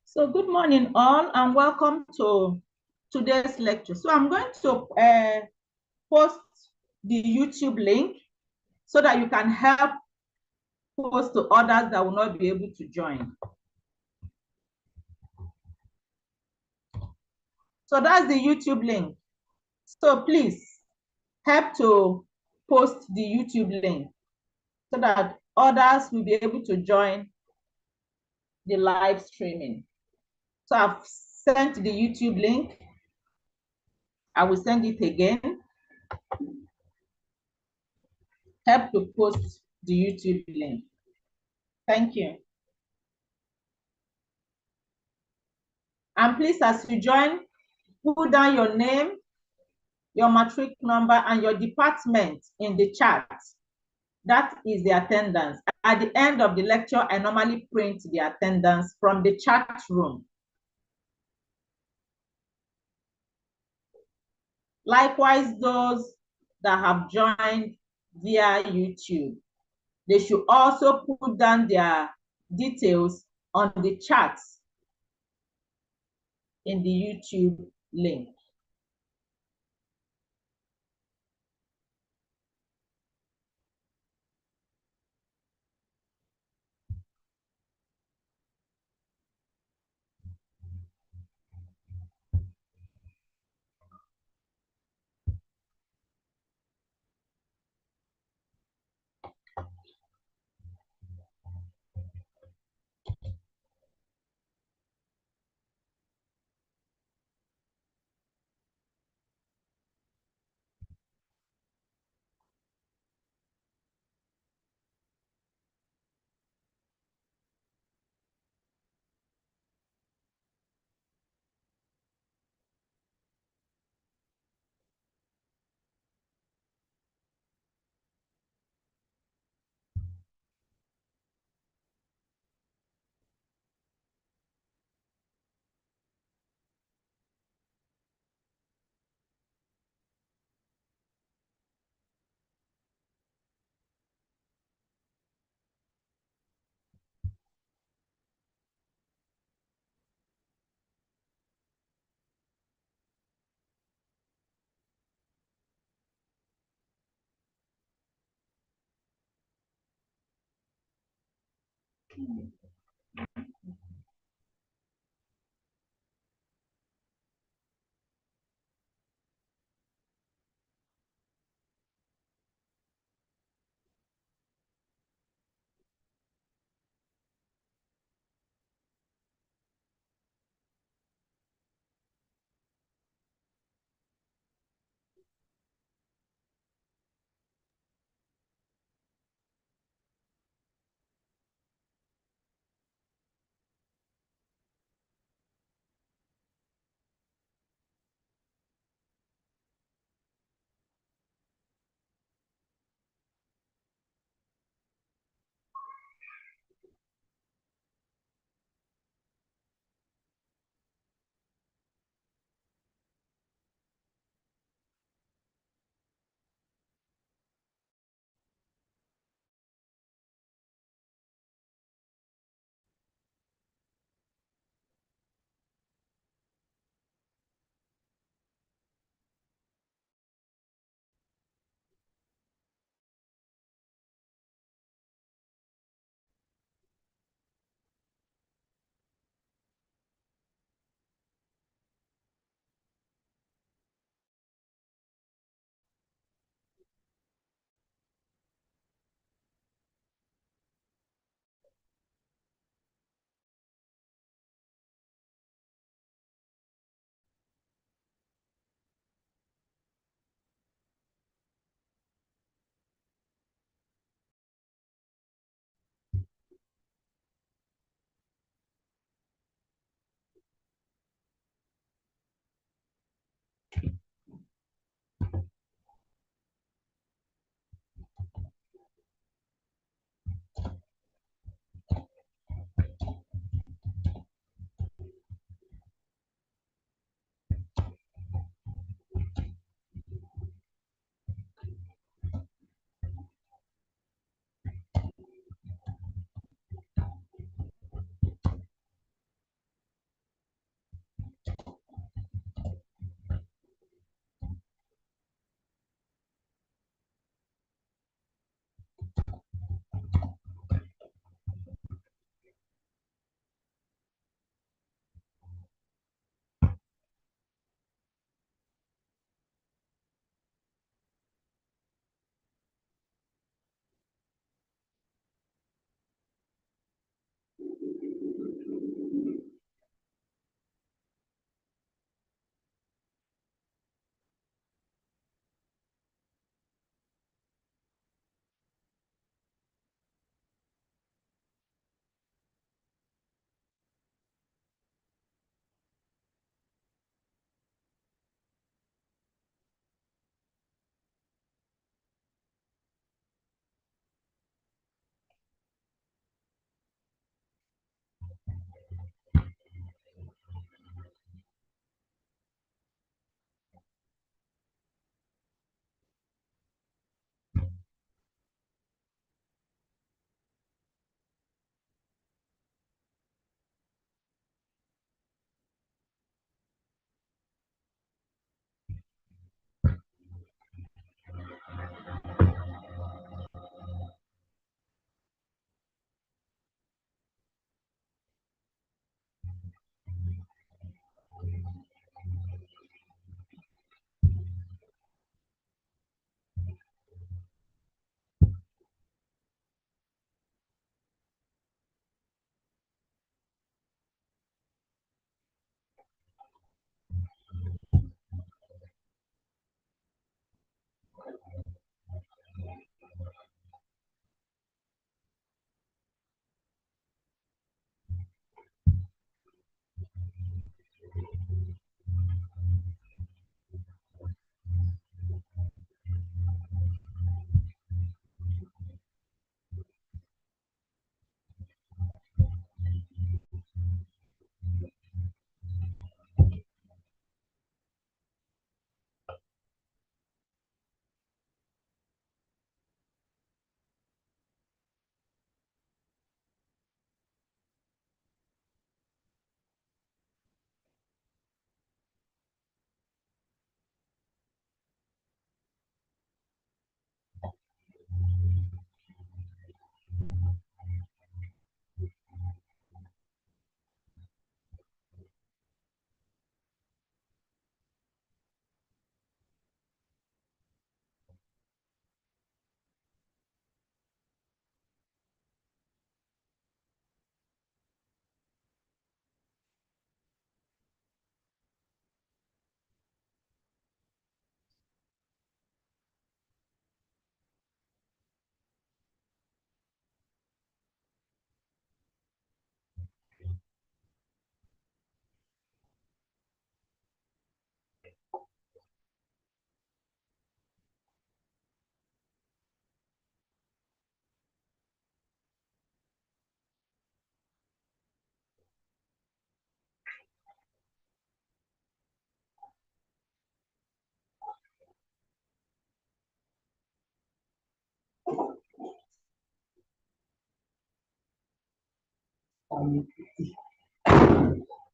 So good morning all and welcome to today's lecture. So I'm going to post the YouTube link so that you can help post to others that will not be able to join. So that's the YouTube link. So please help to post the YouTube link so that others will be able to join the live streaming. So I've sent the YouTube link. I will send it again. Help to post the YouTube link. Thank you. And please, as you join, put down your name, your matric number, and your department in the chat. That is the attendance. At the end of the lecture, I normally print the attendance from the chat room. Likewise, those that have joined via YouTube, they should also put down their details on the chat in the YouTube link.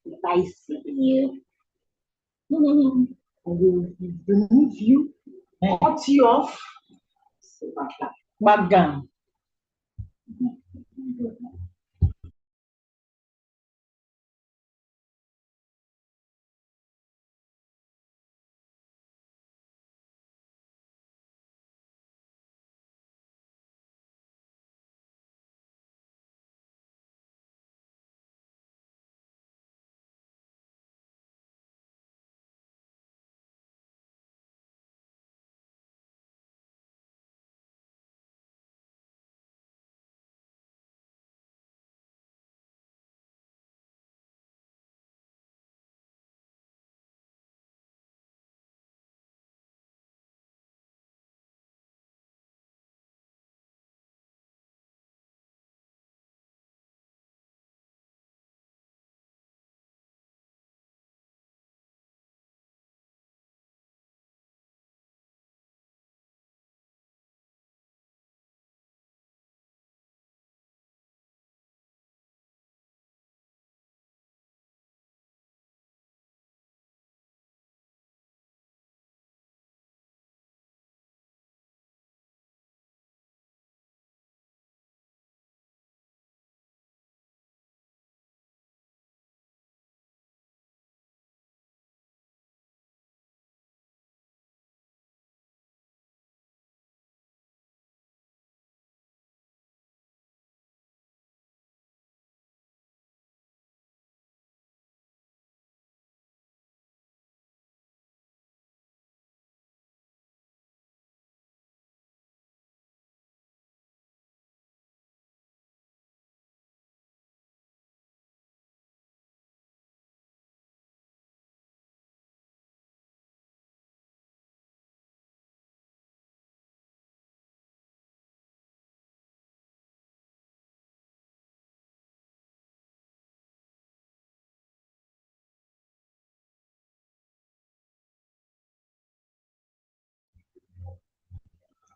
If I see you, I will remove you, cut you off. Bagan.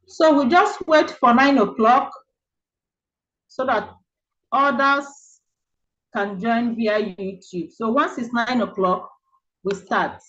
So we just wait for 9 o'clock so that others can join via YouTube. So once it's 9 o'clock, we start.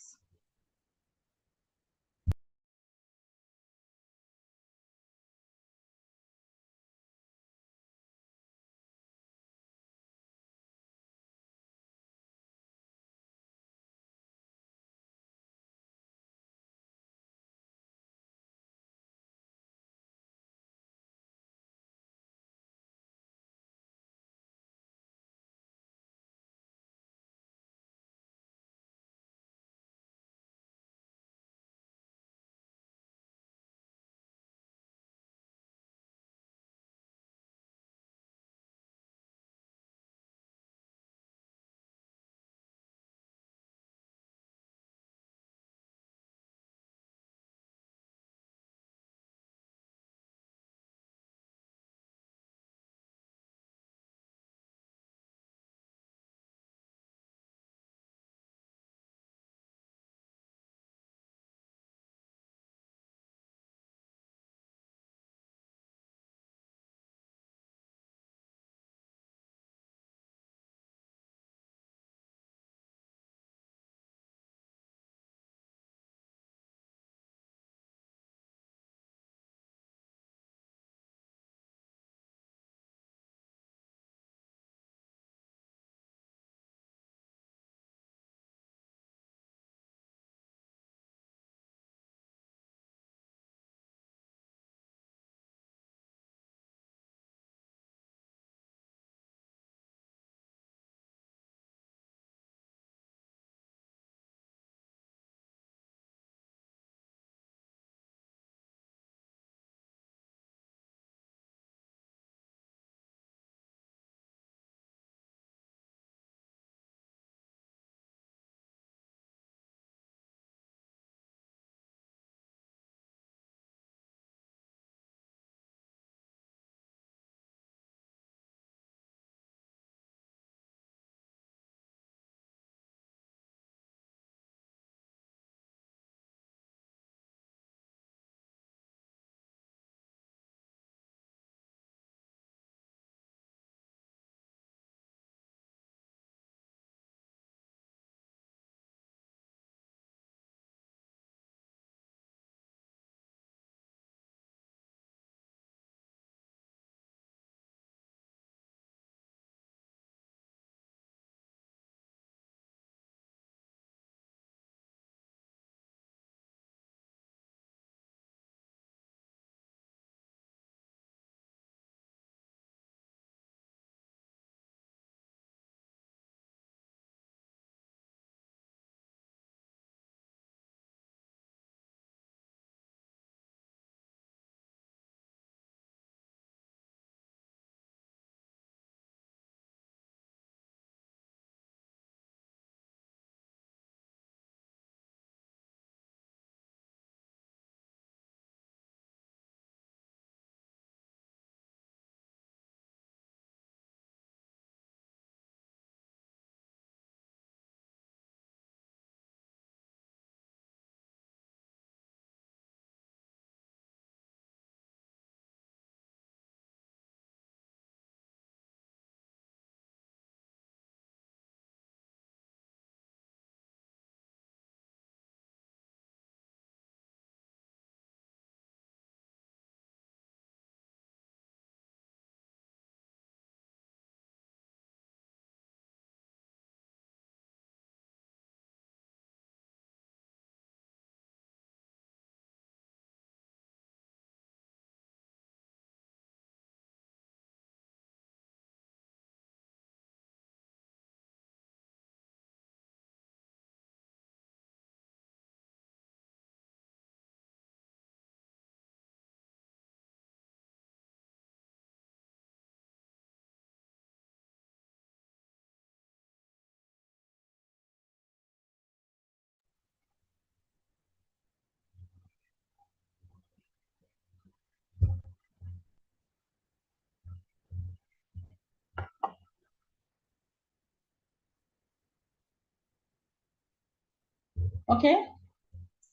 Okay.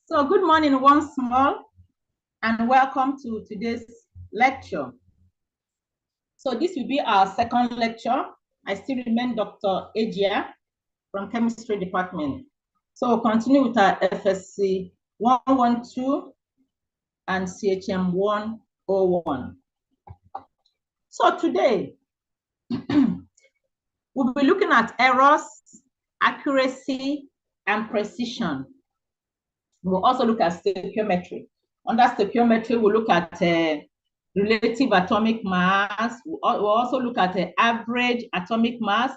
So good morning once more. and welcome to today's lecture. So this will be our second lecture. I still remain Dr. Ejia from Chemistry Department. So we'll continue with our FSC 112 and CHM 101. So today, we'll be looking at errors, accuracy, and precision. We'll also look at stoichiometry. Under stoichiometry, we'll look at relative atomic mass. We'll also look at the average atomic mass.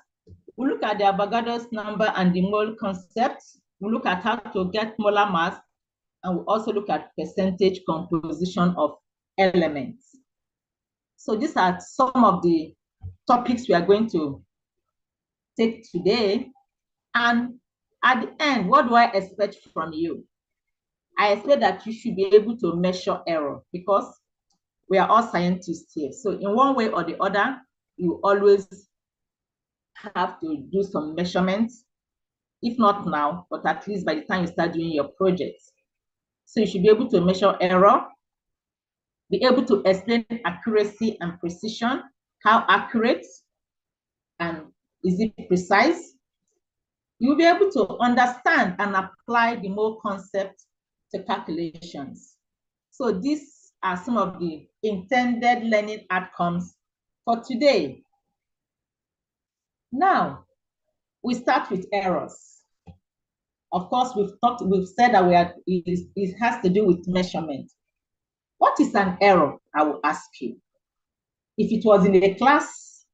We'll look at the Avogadro's number and the mole concept. We'll look at how to get molar mass, and we'll also look at percentage composition of elements. So these are some of the topics we are going to take today. And at the end, what do I expect from you? I expect that you should be able to measure error, because we are all scientists here. So in one way or the other, you always have to do some measurements, if not now, but at least by the time you start doing your projects. So you should be able to measure error, be able to explain accuracy and precision, how accurate and is it precise. You'll be able to understand and apply the mole concept to calculations. So these are some of the intended learning outcomes for today. Now, we start with errors. Of course, we've said that it has to do with measurement. What is an error? I will ask you. If it was in a class,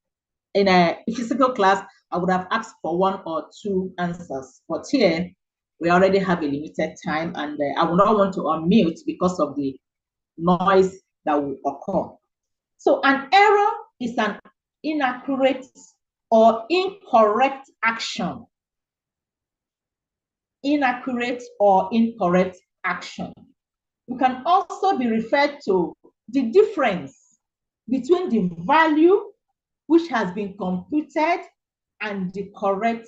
in a physical class, I would have asked for one or two answers. But here, we already have a limited time, and I will not want to unmute because of the noise that will occur. So an error is an inaccurate or incorrect action. Inaccurate or incorrect action. It can also be referred to the difference between the value which has been computed and the correct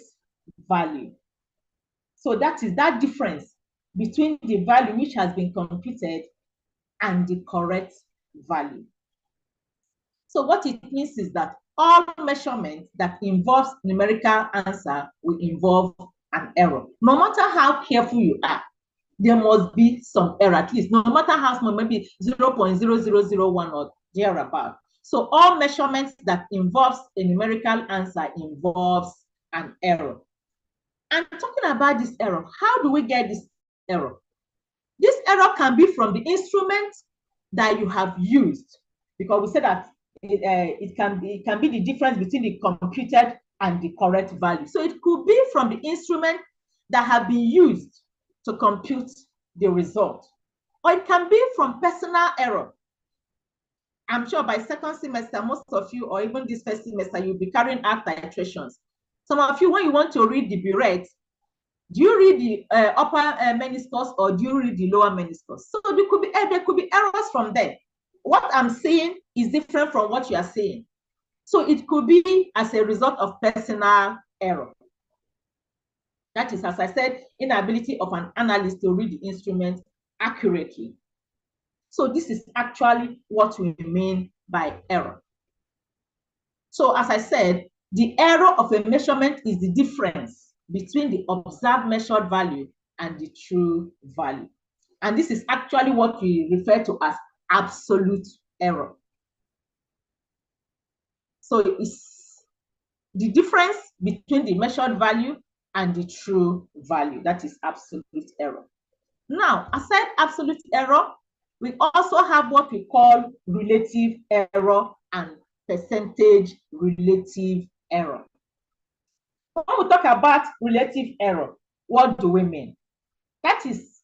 value. So that is that difference between the value which has been computed and the correct value. So what it means is that all measurements that involves numerical answer will involve an error. No matter how careful you are, there must be some error, at least, no matter how small, maybe 0.0001 or thereabout. So all measurements that involves a numerical answer involves an error. And talking about this error, how do we get this error? This error can be from the instrument that you have used, because we said that it can be the difference between the computed and the correct value. So it could be from the instrument that have been used to compute the result, or it can be from personal error. I'm sure by second semester, most of you, or even this first semester, you'll be carrying out titrations. Some of you, when you want to read the burette, do you read the upper meniscus or do you read the lower meniscus? So there could be errors from there. What I'm saying is different from what you are saying. So it could be as a result of personal error. That is, as I said, inability of an analyst to read the instrument accurately. So this is actually what we mean by error. So as I said, the error of a measurement is the difference between the observed measured value and the true value. And this is actually what we refer to as absolute error. So it's the difference between the measured value and the true value. That is absolute error. Now, aside absolute error, we also have what we call relative error and percentage relative error. When we talk about relative error, what do we mean? That is,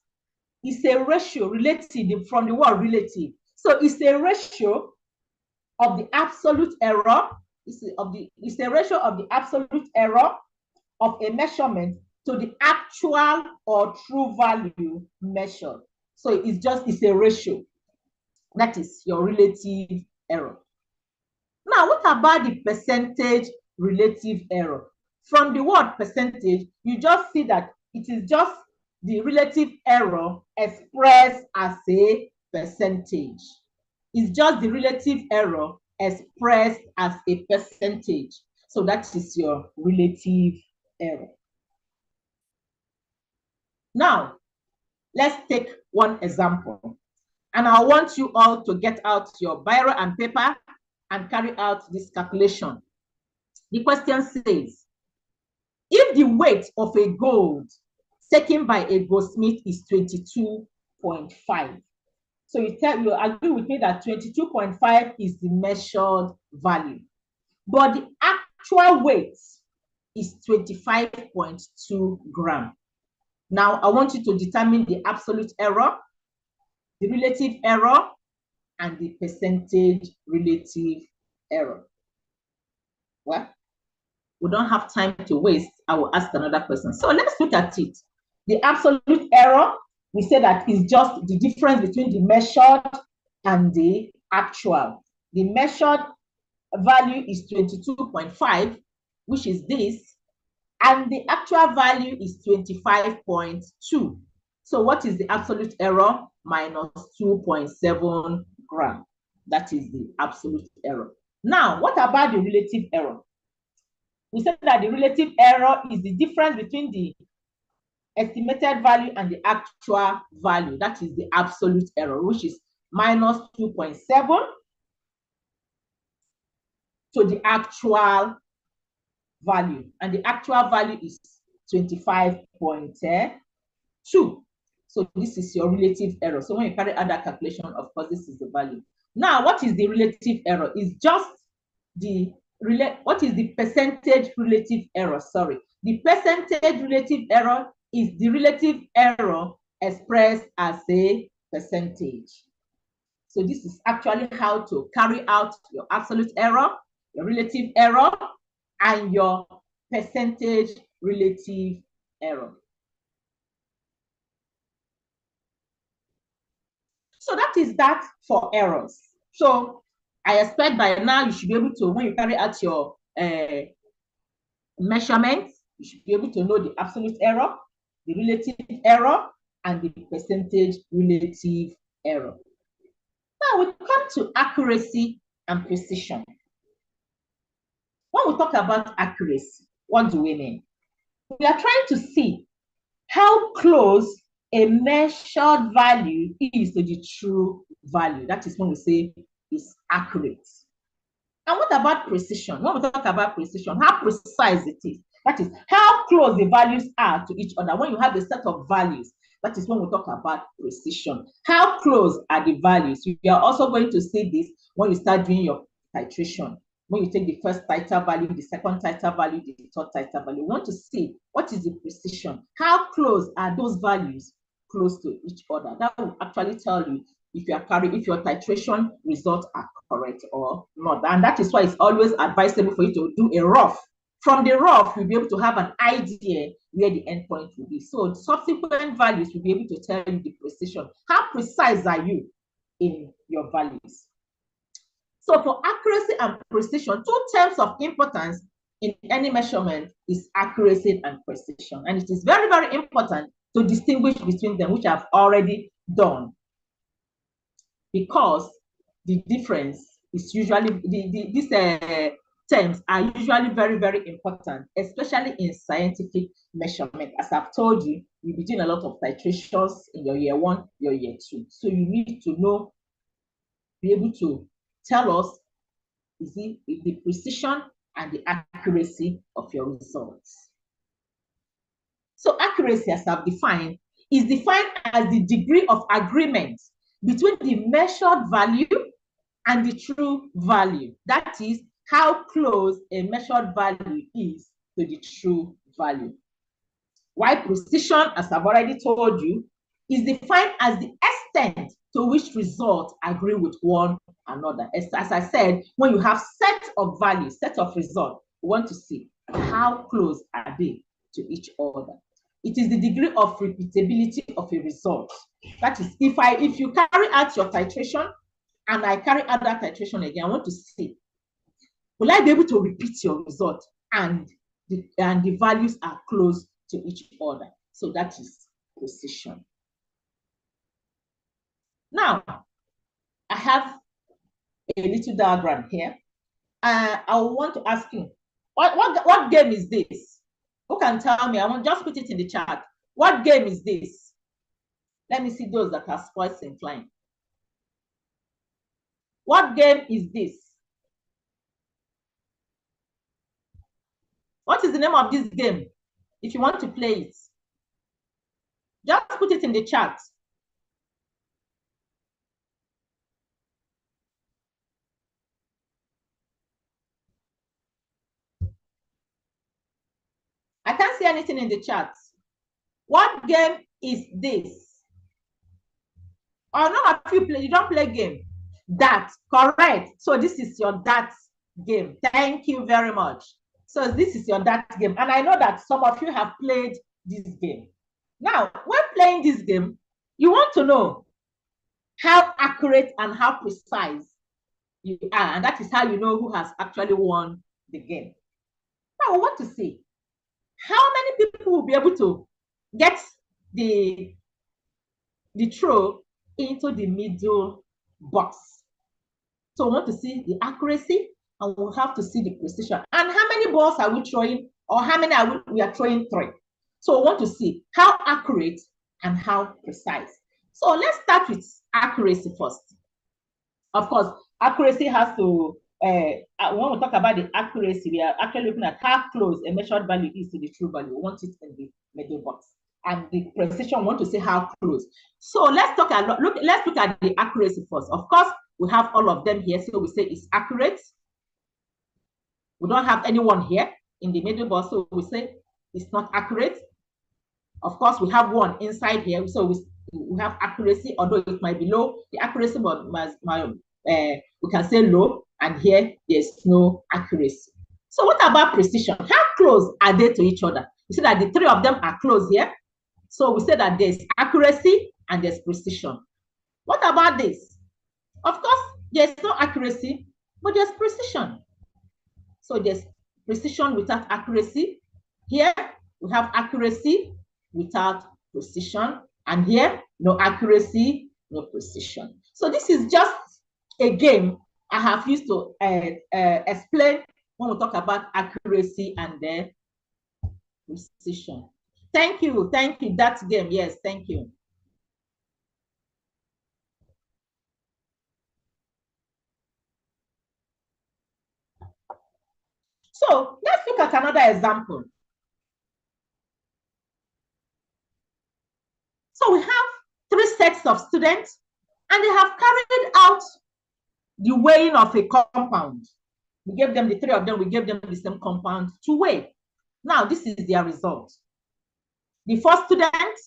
it's a ratio relative from the word relative. So it's a ratio of the absolute error. It's a ratio of the absolute error of a measurement to the actual or true value measured. So it's a ratio. That is your relative error. Now, what about the percentage relative error? From the word percentage, you just see that it is just the relative error expressed as a percentage. It's just the relative error expressed as a percentage. So that is your relative error. Now, let's take one example. And I want you all to get out your biro and paper and carry out this calculation. The question says, if the weight of a gold taken by a goldsmith is 22.5. So you agree with me that 22.5 is the measured value. But the actual weight is 25.2 grams. Now, I want you to determine the absolute error, the relative error, and the percentage relative error. Well, we don't have time to waste. I will ask another question. So let's look at it. The absolute error, we say that is just the difference between the measured and the actual. The measured value is 22.5, which is this, and the actual value is 25.2. So what is the absolute error? Minus 2.7 grams. That is the absolute error. Now, what about the relative error? We said that the relative error is the difference between the estimated value and the actual value. That is the absolute error, which is minus 2.7 to the actual value. And the actual value is 25.2. So this is your relative error. So when you carry out that calculation, of course, this is the value. Now, what is the relative error? It's just the what is the percentage relative error? Sorry. The percentage relative error is the relative error expressed as a percentage. So this is actually how to carry out your absolute error, your relative error, and your percentage relative error. So that is that for errors. So I expect by now you should be able to, when you carry out your measurements, you should be able to know the absolute error, the relative error, and the percentage relative error. Now we come to accuracy and precision. When we talk about accuracy, what do we mean? We are trying to see how close a measured value is to the true value. That is when we say it's accurate. And what about precision? When we talk about precision, how precise it is. That is how close the values are to each other. When you have a set of values, that is when we talk about precision. How close are the values? You are also going to see this when you start doing your titration. When you take the first titer value, the second titer value, the third titer value, you want to see what is the precision. How close are those values close to each other? That will actually tell you if your titration results are correct or not. And that is why it's always advisable for you to do a rough. From the rough, you'll be able to have an idea where the endpoint will be. So subsequent values will be able to tell you the precision. How precise are you in your values? So for accuracy and precision, two terms of importance in any measurement is accuracy and precision. And it is very, very important to distinguish between them, which I've already done. Because the difference is usually, these terms are usually very, very important, especially in scientific measurement. As I've told you, you'll be doing a lot of titrations in your year 1, your year 2. So you need to know, be able to tell us is it the precision and the accuracy of your results. So accuracy, as I've defined, is defined as the degree of agreement between the measured value and the true value. That is how close a measured value is to the true value. While precision, as I've already told you, is defined as the extent to which results agree with one another. As I said, when you have set of values, set of results, you want to see how close are they to each other. It is the degree of repeatability of a result. That is, if you carry out your titration and I carry out that titration again, I want to see, will I be able to repeat your result and the values are close to each other? So that is precision. Now, I have a little diagram here. I want to ask you, what game is this? Who can tell me? I want just put it in the chat. What game is this? Let me see those that are sports inclined. What game is this? What is the name of this game? If you want to play it, just put it in the chat. I can't see anything in the chat. What game is this? Or none of you play, you don't play game. That, correct. So this is your that game. Thank you very much. So this is your that game. And I know that some of you have played this game. Now, when playing this game, you want to know how accurate and how precise you are. And that is how you know who has actually won the game. Now, I want to see how many people will be able to get the throw into the middle box. So we want to see the accuracy and we'll have to see the precision. And how many balls are we throwing, or how many are we are throwing 3? So we want to see how accurate and how precise. So let's start with accuracy first. Of course, accuracy has to, when we talk about the accuracy, we are actually looking at how close a measured value is to the true value. We want it in the middle box. And the precision, we want to see how close. So let's look at the accuracy first. Of course, we have all of them here, so we say it's accurate. We don't have anyone here in the middle box, so we say it's not accurate. Of course, we have one inside here, so we have accuracy, although it might be low. The accuracy we can say low, and here there's no accuracy. So what about precision? How close are they to each other? You see that the 3 of them are close here. So we say that there's accuracy and there's precision. What about this? Of course, there's no accuracy, but there's precision. So there's precision without accuracy. Here, we have accuracy without precision. And here, no accuracy, no precision. So this is just a game I have used to explain when we talk about accuracy and the precision. Thank you. That game. Yes, thank you. So let's look at another example. So we have 3 sets of students, and they have carried out the weighing of a compound. We gave them, the 3 of them, we gave them the same compound to weigh. Now, this is their result. The first student,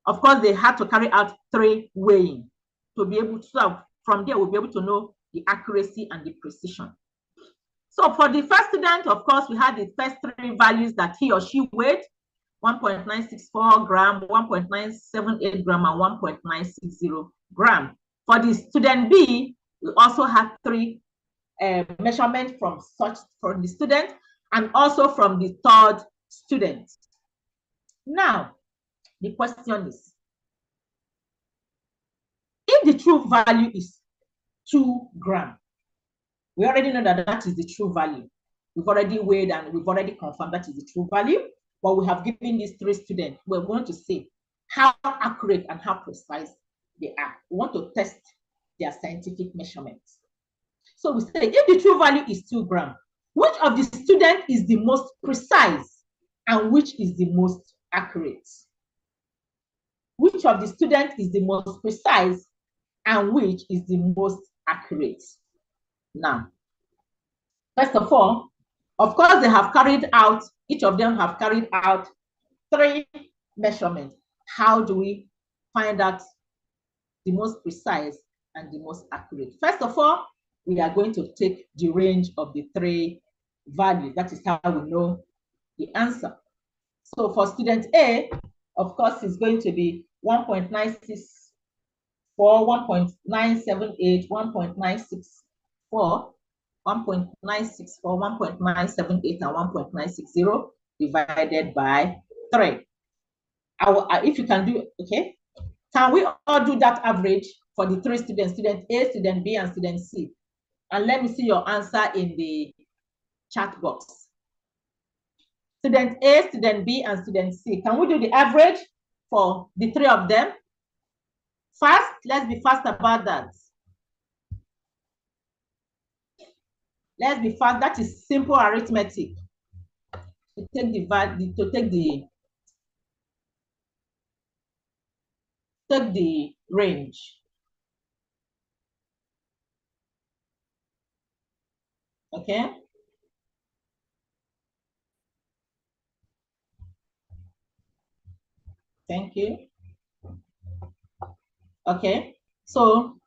of course, they had to carry out 3 weighing to be able to, so from there, we'll be able to know the accuracy and the precision. So for the first student, of course, we had the first 3 values that he or she weighed: 1.964 gram, 1.978 gram, and 1.960 gram. For the student B, we also had 3 measurements from the student and also from the third student. Now, the question is, if the true value is 2 grams, we already know that that is the true value. We've already weighed and we've already confirmed that is the true value, but we have given these 3 students, we're going to see how accurate and how precise they are. We want to test their scientific measurements. So we say, if the true value is 2 grams, which of the students is the most precise and which is the most accurate? Which of the students is the most precise and which is the most accurate? Now, first of all, of course, they have carried out, each of them have carried out 3 measurements. How do we find out the most precise and the most accurate? First of all, we are going to take the range of the 3 values. That is how we know the answer. So for student A, of course, it's going to be 1.964, 1.978, 1.964, 1.964, 1.978, and 1.960 divided by 3. If you can do, okay. Can we all do that average for the three students, student A, student B, and student C? And let me see your answer in the chat box. Student A, student B, and student C. Can we do the average for the three of them? Fast, let's be fast about that. Let's be fast. That is simple arithmetic. To take the range. Okay. Thank you. Okay. So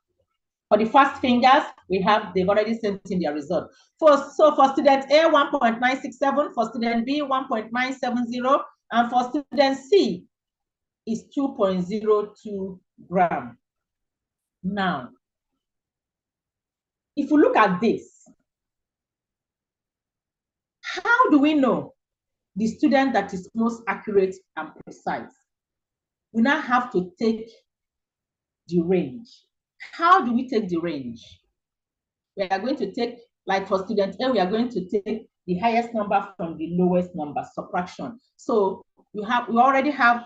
for the fast fingers, they've already sent in their result. So for student A, 1.967, for student B, 1.970, and for student C is 2.02 gram. Now, if you look at this, how do we know the student that is most accurate and precise? We now have to take the range. How do we take the range? We are going to take, like for student A, we are going to take the highest number from the lowest number, subtraction. So we already have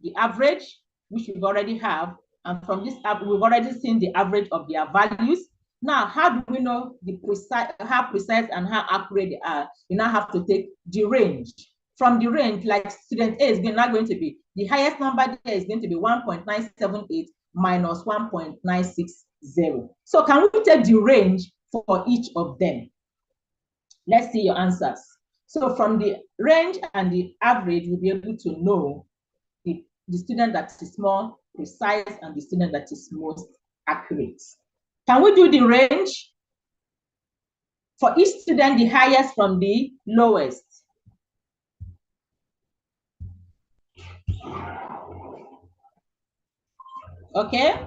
the average, which we already have, and from this we've already seen the average of their values. Now, how do we know how precise and how accurate they are? You now have to take the range. From the range, like student A is now going to be, the highest number there is going to be 1.978 minus 1.960. So can we take the range for each of them? Let's see your answers. So from the range and the average, we'll be able to know the student that is more precise and the student that is most accurate. Can we do the range? For each student, the highest from the lowest. Okay.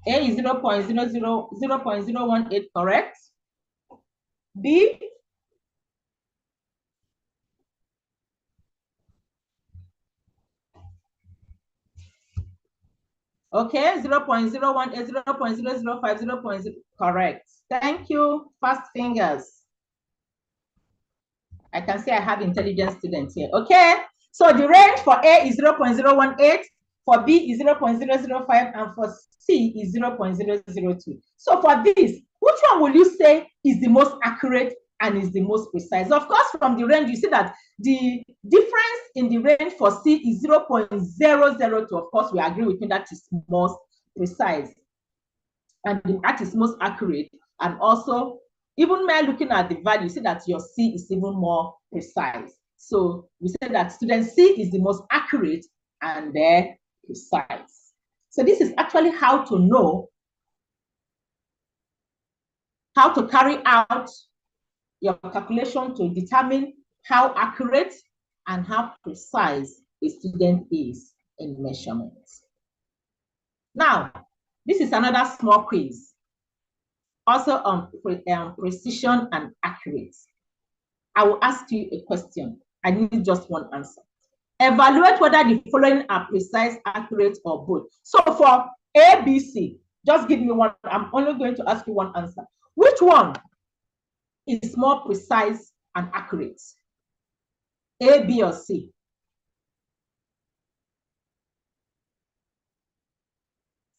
A is 0.018, correct? B? Okay, 0.018, 0.005, 0.0, correct. Thank you, fast fingers. I can say I have intelligent students here. Okay, so the range for A is 0.018, for B is 0.005, and for C is 0.002. So for this, which one will you say is the most accurate and is the most precise? Of course, from the range, you see that the difference in the range for C is 0.002. Of course, we agree with me that is most precise and that is most accurate. And also, even by looking at the value, you see that your C is even more precise. So we say that student C is the most accurate and precise. So this is actually how to know, how to carry out your calculation to determine how accurate and how precise a student is in measurements. Now, this is another small quiz, also on precision and accuracy. I will ask you a question. I need just one answer. Evaluate whether the following are precise, accurate, or both. So for A, B, C, just give me one. I'm only going to ask you one answer. Which one is more precise and accurate? A, B, or C?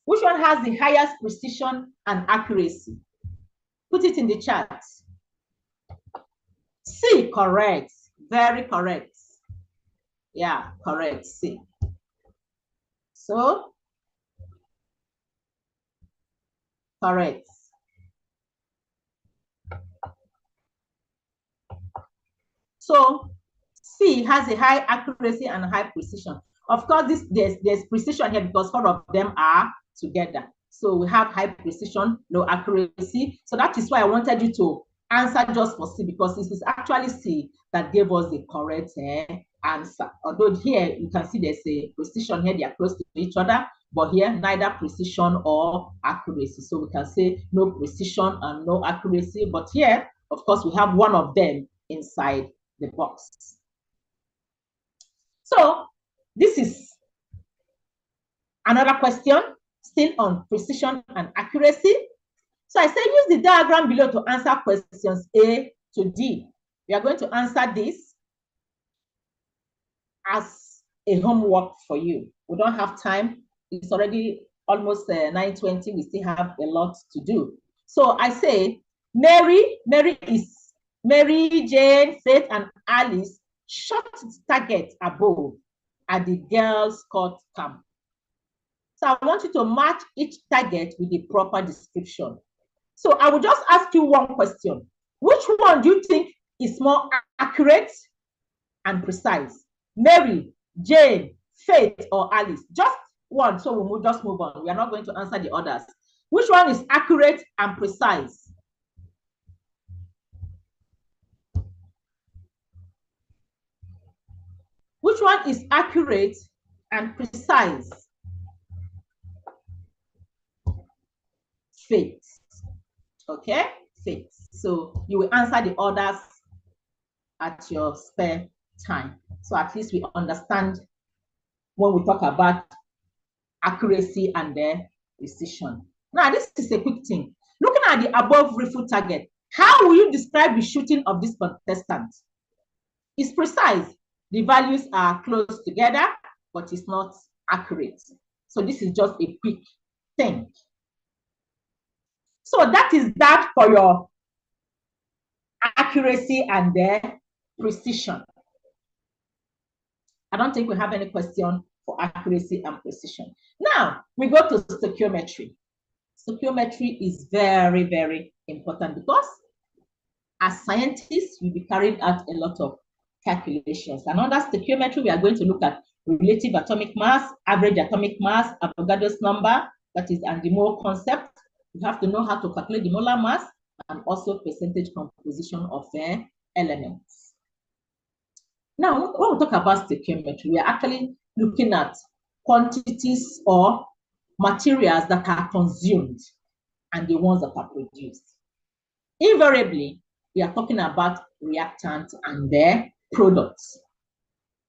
Which one has the highest precision and accuracy? Put it in the chat. C, correct. Very correct. Yeah, correct. C. So, correct. So, C has a high accuracy and high precision. Of course, there's precision here because four of them are together. So we have high precision, low accuracy. So that is why I wanted you to answer just for C, because this is actually C that gave us the correct answer. Although here you can see there's a precision here, they are close to each other, but here neither precision or accuracy. So we can say no precision and no accuracy, but here, of course, we have one of them inside the box. So this is Another question, still on precision and accuracy. So I say use the diagram below to answer questions A to D. We are going to answer this as a homework for you. We don't have time. It's already almost 9:20. We still have a lot to do. So I say Mary, Jane, Faith, and Alice shot target above at the girls' court camp. So I want you to match each target with the proper description. So I will just ask you one question. Which one do you think is more accurate and precise? Mary, Jane, Faith, or Alice? Just one, so we'll just move on. We are not going to answer the others. Which one is accurate and precise? Which one is accurate and precise? Faith. Okay, Faith. So you will answer the others at your spare time. So at least we understand when we talk about accuracy and precision. Now, this is a quick thing. Looking at the above rifle target, how will you describe the shooting of this contestant? It's precise. The values are close together, but it's not accurate. So this is just a quick thing. So that is that for your accuracy and precision. I don't think we have any question for accuracy and precision. Now, we go to stoichiometry. Stoichiometry is very, very important because as scientists, we'll be carrying out a lot of calculations. And under stoichiometry, we are going to look at relative atomic mass, average atomic mass, Avogadro's number, that is, and the mole concept. You have to know how to calculate the molar mass and also percentage composition of elements. Now, when we talk about stoichiometry, we are actually looking at quantities or materials that are consumed and the ones that are produced. Invariably, we are talking about reactants and their products.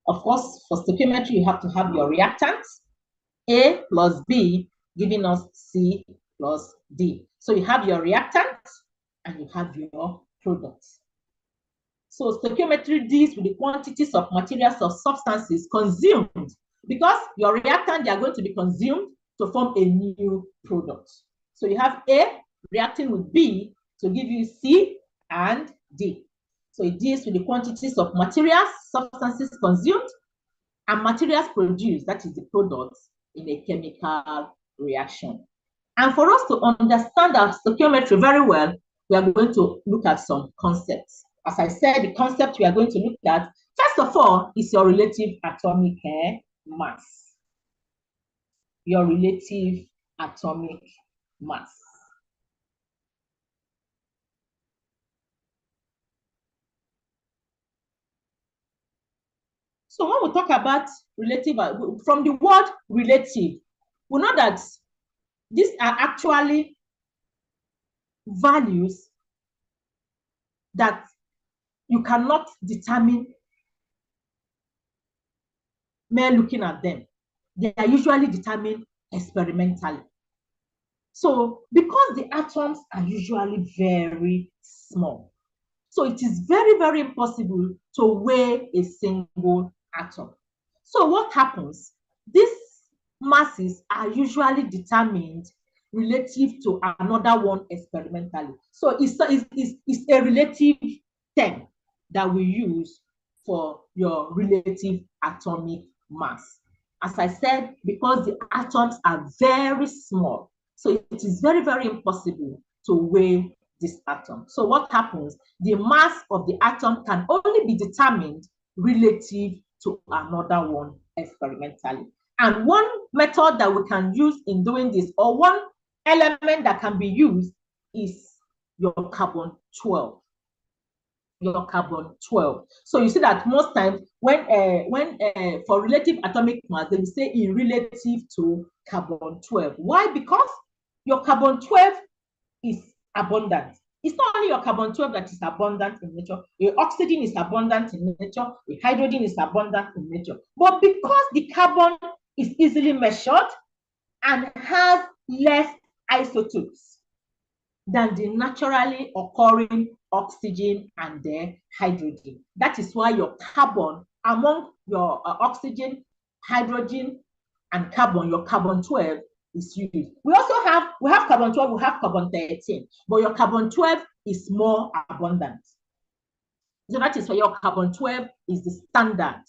Of course, for stoichiometry, you have to have your reactants, A plus B, giving us C plus D. So you have your reactants and you have your products. So stoichiometry deals with the quantities of materials or substances consumed because your reactant, they are going to be consumed to form a new product. So you have A reacting with B to give you C and D. So it deals with the quantities of materials, substances consumed, and materials produced, that is the products, in a chemical reaction. And for us to understand our stoichiometry very well, we are going to look at some concepts. As I said, the concept we are going to look at, first of all, is your relative atomic mass. Your relative atomic mass. So when we talk about relative, from the word relative, we know that these are actually values that you cannot determine mere looking at them. They are usually determined experimentally. So because the atoms are usually very small, so it is very, very impossible to weigh a single atom. So what happens? These masses are usually determined relative to another one experimentally. So it's a relative term that we use for your relative atomic mass. As I said, because the atoms are very small, so it is very, very impossible to weigh this atom. So what happens? The mass of the atom can only be determined relative to another one experimentally. And one method that we can use in doing this, or one element that can be used, is your carbon-12. Your carbon-12. So you see that most times when for relative atomic mass, they will say in relative to carbon-12. Why? Because your carbon-12 is abundant. It's not only your carbon-12 that is abundant in nature. Your oxygen is abundant in nature. The hydrogen is abundant in nature. But because the carbon is easily measured, and has less isotopes than the naturally occurring oxygen and the hydrogen. That is why your carbon among your oxygen, hydrogen, and carbon, your carbon 12 is used. We have carbon 12, we have carbon 13, but your carbon 12 is more abundant. So that is why your carbon 12 is the standard.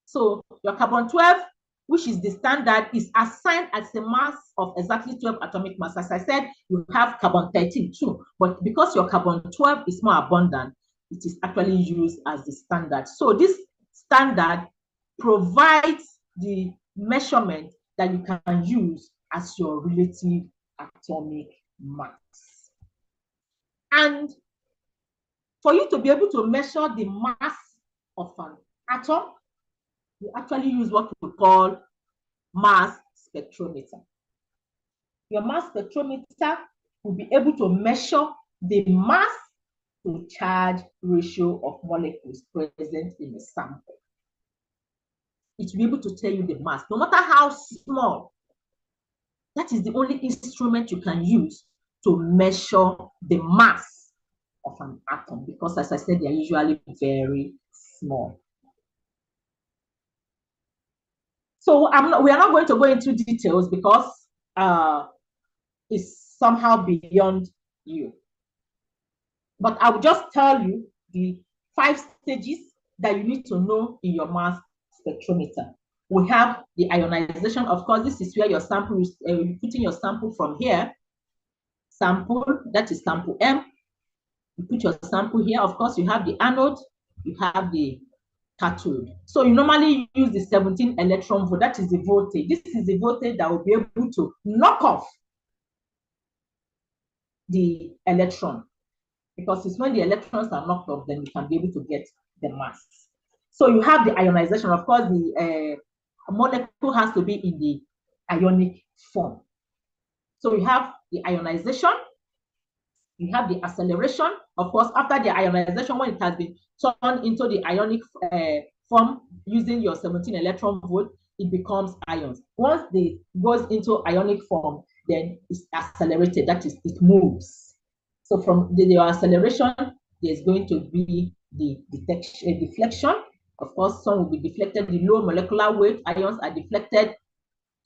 So your carbon 12, which is the standard, is assigned as a mass of exactly 12 atomic mass. As I said, you have carbon 13 too, but because your carbon 12 is more abundant, it is actually used as the standard. So this standard provides the measurement that you can use as your relative atomic mass. And for you to be able to measure the mass of an atom, you actually use what we call mass spectrometer. Your mass spectrometer will be able to measure the mass to charge ratio of molecules present in a sample. It will be able to tell you the mass, no matter how small. That is the only instrument you can use to measure the mass of an atom, because as I said, they are usually very small. So we are not going to go into details because it's somehow beyond you. But I will just tell you the 5 stages that you need to know in your mass spectrometer. We have the ionization. Of course, this is where your sample is, you put in your sample from here. Sample, that is sample M. You put your sample here. Of course, you have the anode, you have the cathode. So you normally use the 17 electron volt. That is the voltage. This is the voltage that will be able to knock off the electron, because it's when the electrons are knocked off, then you can be able to get the mass. So you have the ionization. Of course, the molecule has to be in the ionic form. So you have the ionization, you have the acceleration. Of course, after the ionization, when it has been turned into the ionic form using your 17 electron volt, it becomes ions. Once it goes into ionic form, then it's accelerated. That is, it moves. So from the acceleration, there's going to be the deflection. Of course, some will be deflected. The low molecular weight ions are deflected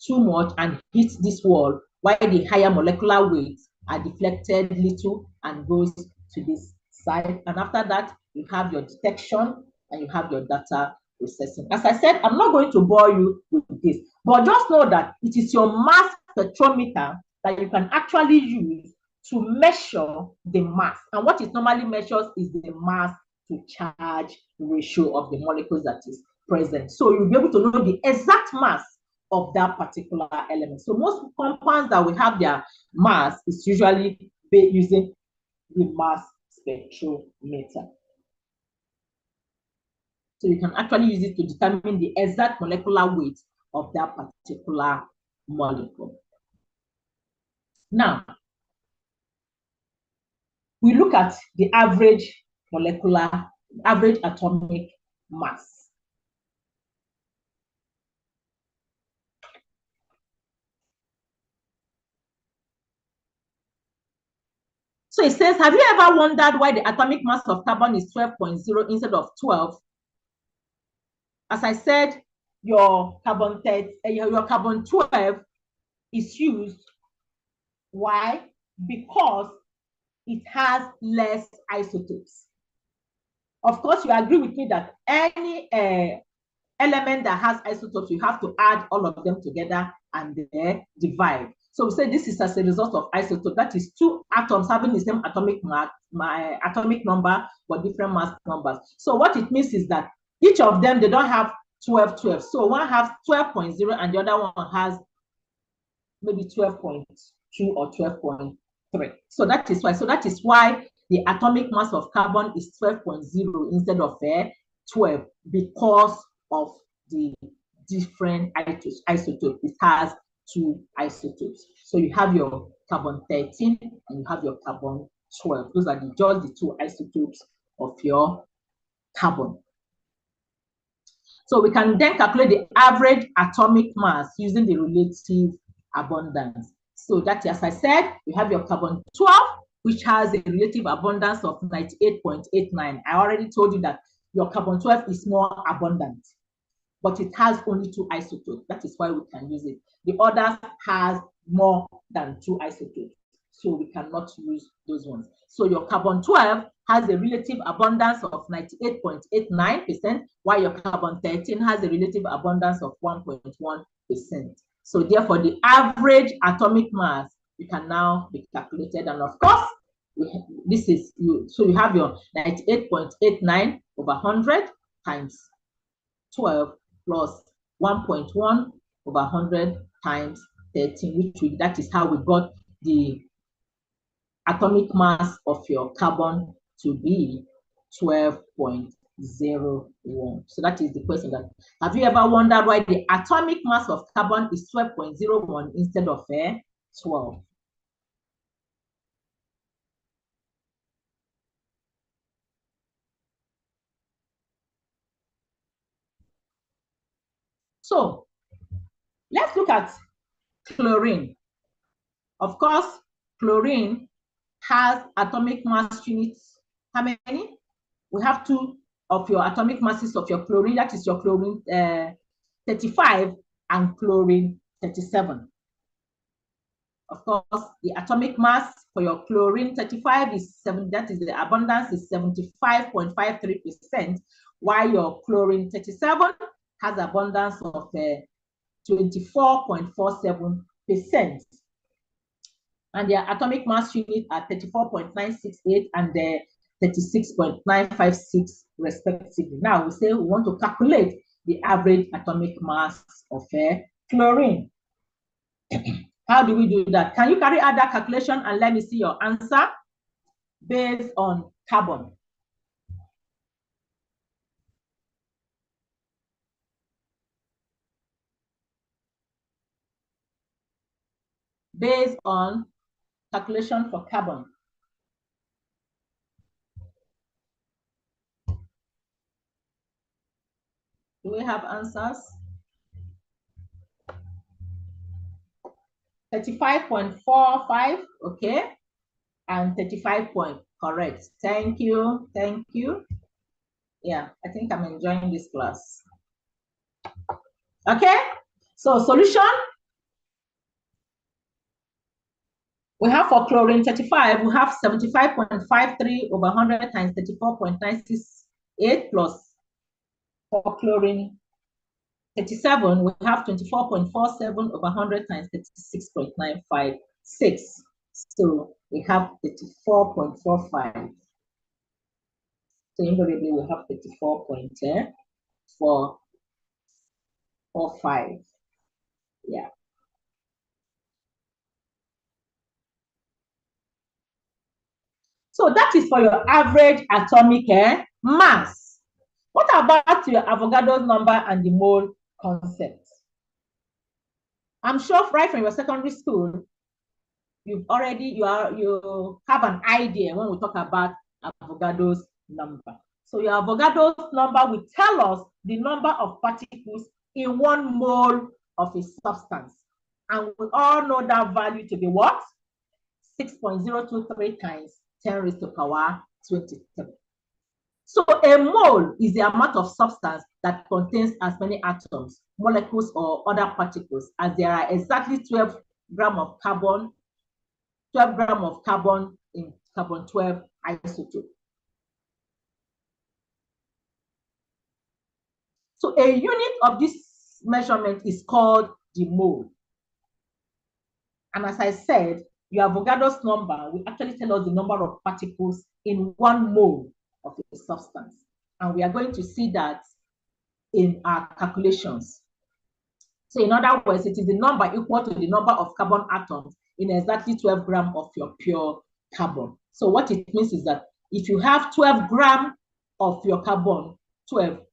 too much and hit this wall, while the higher molecular weights are deflected little and goes to this side. And after that, you have your detection and you have your data processing. As I said, I'm not going to bore you with this, but just know that it is your mass spectrometer that you can actually use to measure the mass. And what it normally measures is the mass to charge ratio of the molecules that is present. So you'll be able to know the exact mass of that particular element. So most compounds that we have their mass is usually using the mass spectrometer. So you can actually use it to determine the exact molecular weight of that particular molecule. Now, we look at the average atomic mass. So it says, have you ever wondered why the atomic mass of carbon is 12.0 instead of 12? As I said, your carbon 12 is used. Why? Because it has less isotopes. Of course, you agree with me that any element that has isotopes, you have to add all of them together and then divide. So we say this is as a result of isotope. That is 2 atoms having the same atomic number but different mass numbers. So what it means is that each of them, they don't have 12. So one has 12.0 and the other one has maybe 12.2 or 12.3. So that is why the atomic mass of carbon is 12.0 instead of 12, because of the different isotopes. It has 2 isotopes. So you have your carbon 13 and you have your carbon 12. Those are just the 2 isotopes of your carbon. So we can then calculate the average atomic mass using the relative abundance. So that, as I said, you have your carbon 12, which has a relative abundance of 98.89. I already told you that your carbon 12 is more abundant, but it has only 2 isotopes. That is why we can use it. The others has more than 2 isotopes, so we cannot use those ones. So your carbon 12 has a relative abundance of 98.89%, while your carbon 13 has a relative abundance of 1.1%. So therefore, the average atomic mass can now be calculated. And of course, this is you. So you have your 98.89 over 100 times 12 plus 1.1 over 100 times 13, that is how we got the atomic mass of your carbon to be 12.01. So that is the question. That have you ever wondered why the atomic mass of carbon is 12.01 instead of 12? So let's look at chlorine. Of course, chlorine has atomic mass units. How many? We have 2 of your atomic masses of your chlorine. That is your chlorine 35 and chlorine 37. Of course, the atomic mass for your chlorine 35 is 7. That is, the abundance is 75.53%, while your chlorine 37 has abundance of 24.47%. And their atomic mass unit are 34.968 and 36.956 respectively. Now we say we want to calculate the average atomic mass of chlorine. How do we do that? Can you carry out that calculation and let me see your answer based on carbon? Based on calculation for carbon. Do we have answers? 35.45, okay, and 35 point, correct. Thank you, thank you. Yeah, I think I'm enjoying this class. Okay, so solution. We have for chlorine 35, we have 75.53 over 100 times 34.968 plus for chlorine 37, we have 24.47 over 100 times 36.956. So we have 34.45. So invariably we have 34.445. Yeah. So that is for your average atomic mass. What about your Avogadro's number and the mole concept? I'm sure right from your secondary school, you have an idea when we talk about Avogadro's number. So your Avogadro's number will tell us the number of particles in 1 mole of a substance. And we all know that value to be what? 6.023 times 10 raised to the power 23. So a mole is the amount of substance that contains as many atoms, molecules, or other particles as there are exactly 12 grams of carbon, 12 grams of carbon in carbon 12 isotope. So a unit of this measurement is called the mole. And as I said, your Avogadro's number will actually tell us the number of particles in 1 mole of a substance. And we are going to see that in our calculations. So in other words, it is the number equal to the number of carbon atoms in exactly 12 grams of your pure carbon. So what it means is that if you have 12 grams of your carbon 12,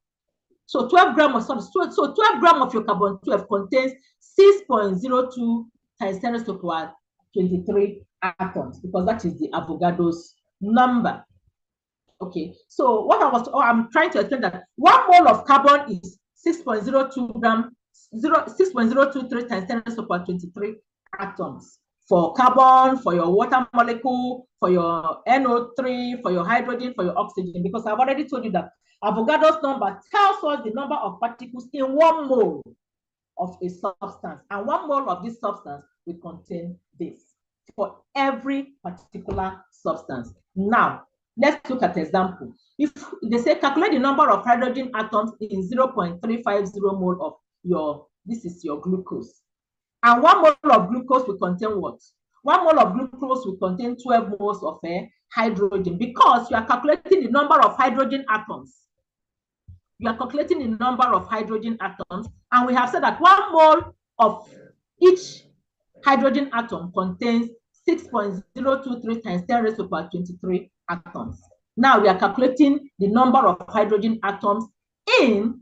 so 12 grams of substance, so 12 grams of your carbon 12 contains 6.02 times 10 raised to the power 23 atoms, because that is the Avogadro's number. Okay, so I'm trying to explain that 1 mole of carbon is 6.02 gram, 6.023 times 10 raised to the power 23 atoms. For carbon, for your water molecule, for your NO3, for your hydrogen, for your oxygen, because I've already told you that Avogadro's number tells us the number of particles in 1 mole of a substance, and 1 mole of this substance will contain this for every particular substance. Now, let's look at example. If they say calculate the number of hydrogen atoms in 0.350 mole of your, this is your glucose. And 1 mole of glucose will contain what? 1 mole of glucose will contain 12 moles of hydrogen, because you are calculating the number of hydrogen atoms. You are calculating the number of hydrogen atoms, and we have said that 1 mole of each hydrogen atom contains 6.023 times 10 raised to the power 23 atoms. Now we are calculating the number of hydrogen atoms in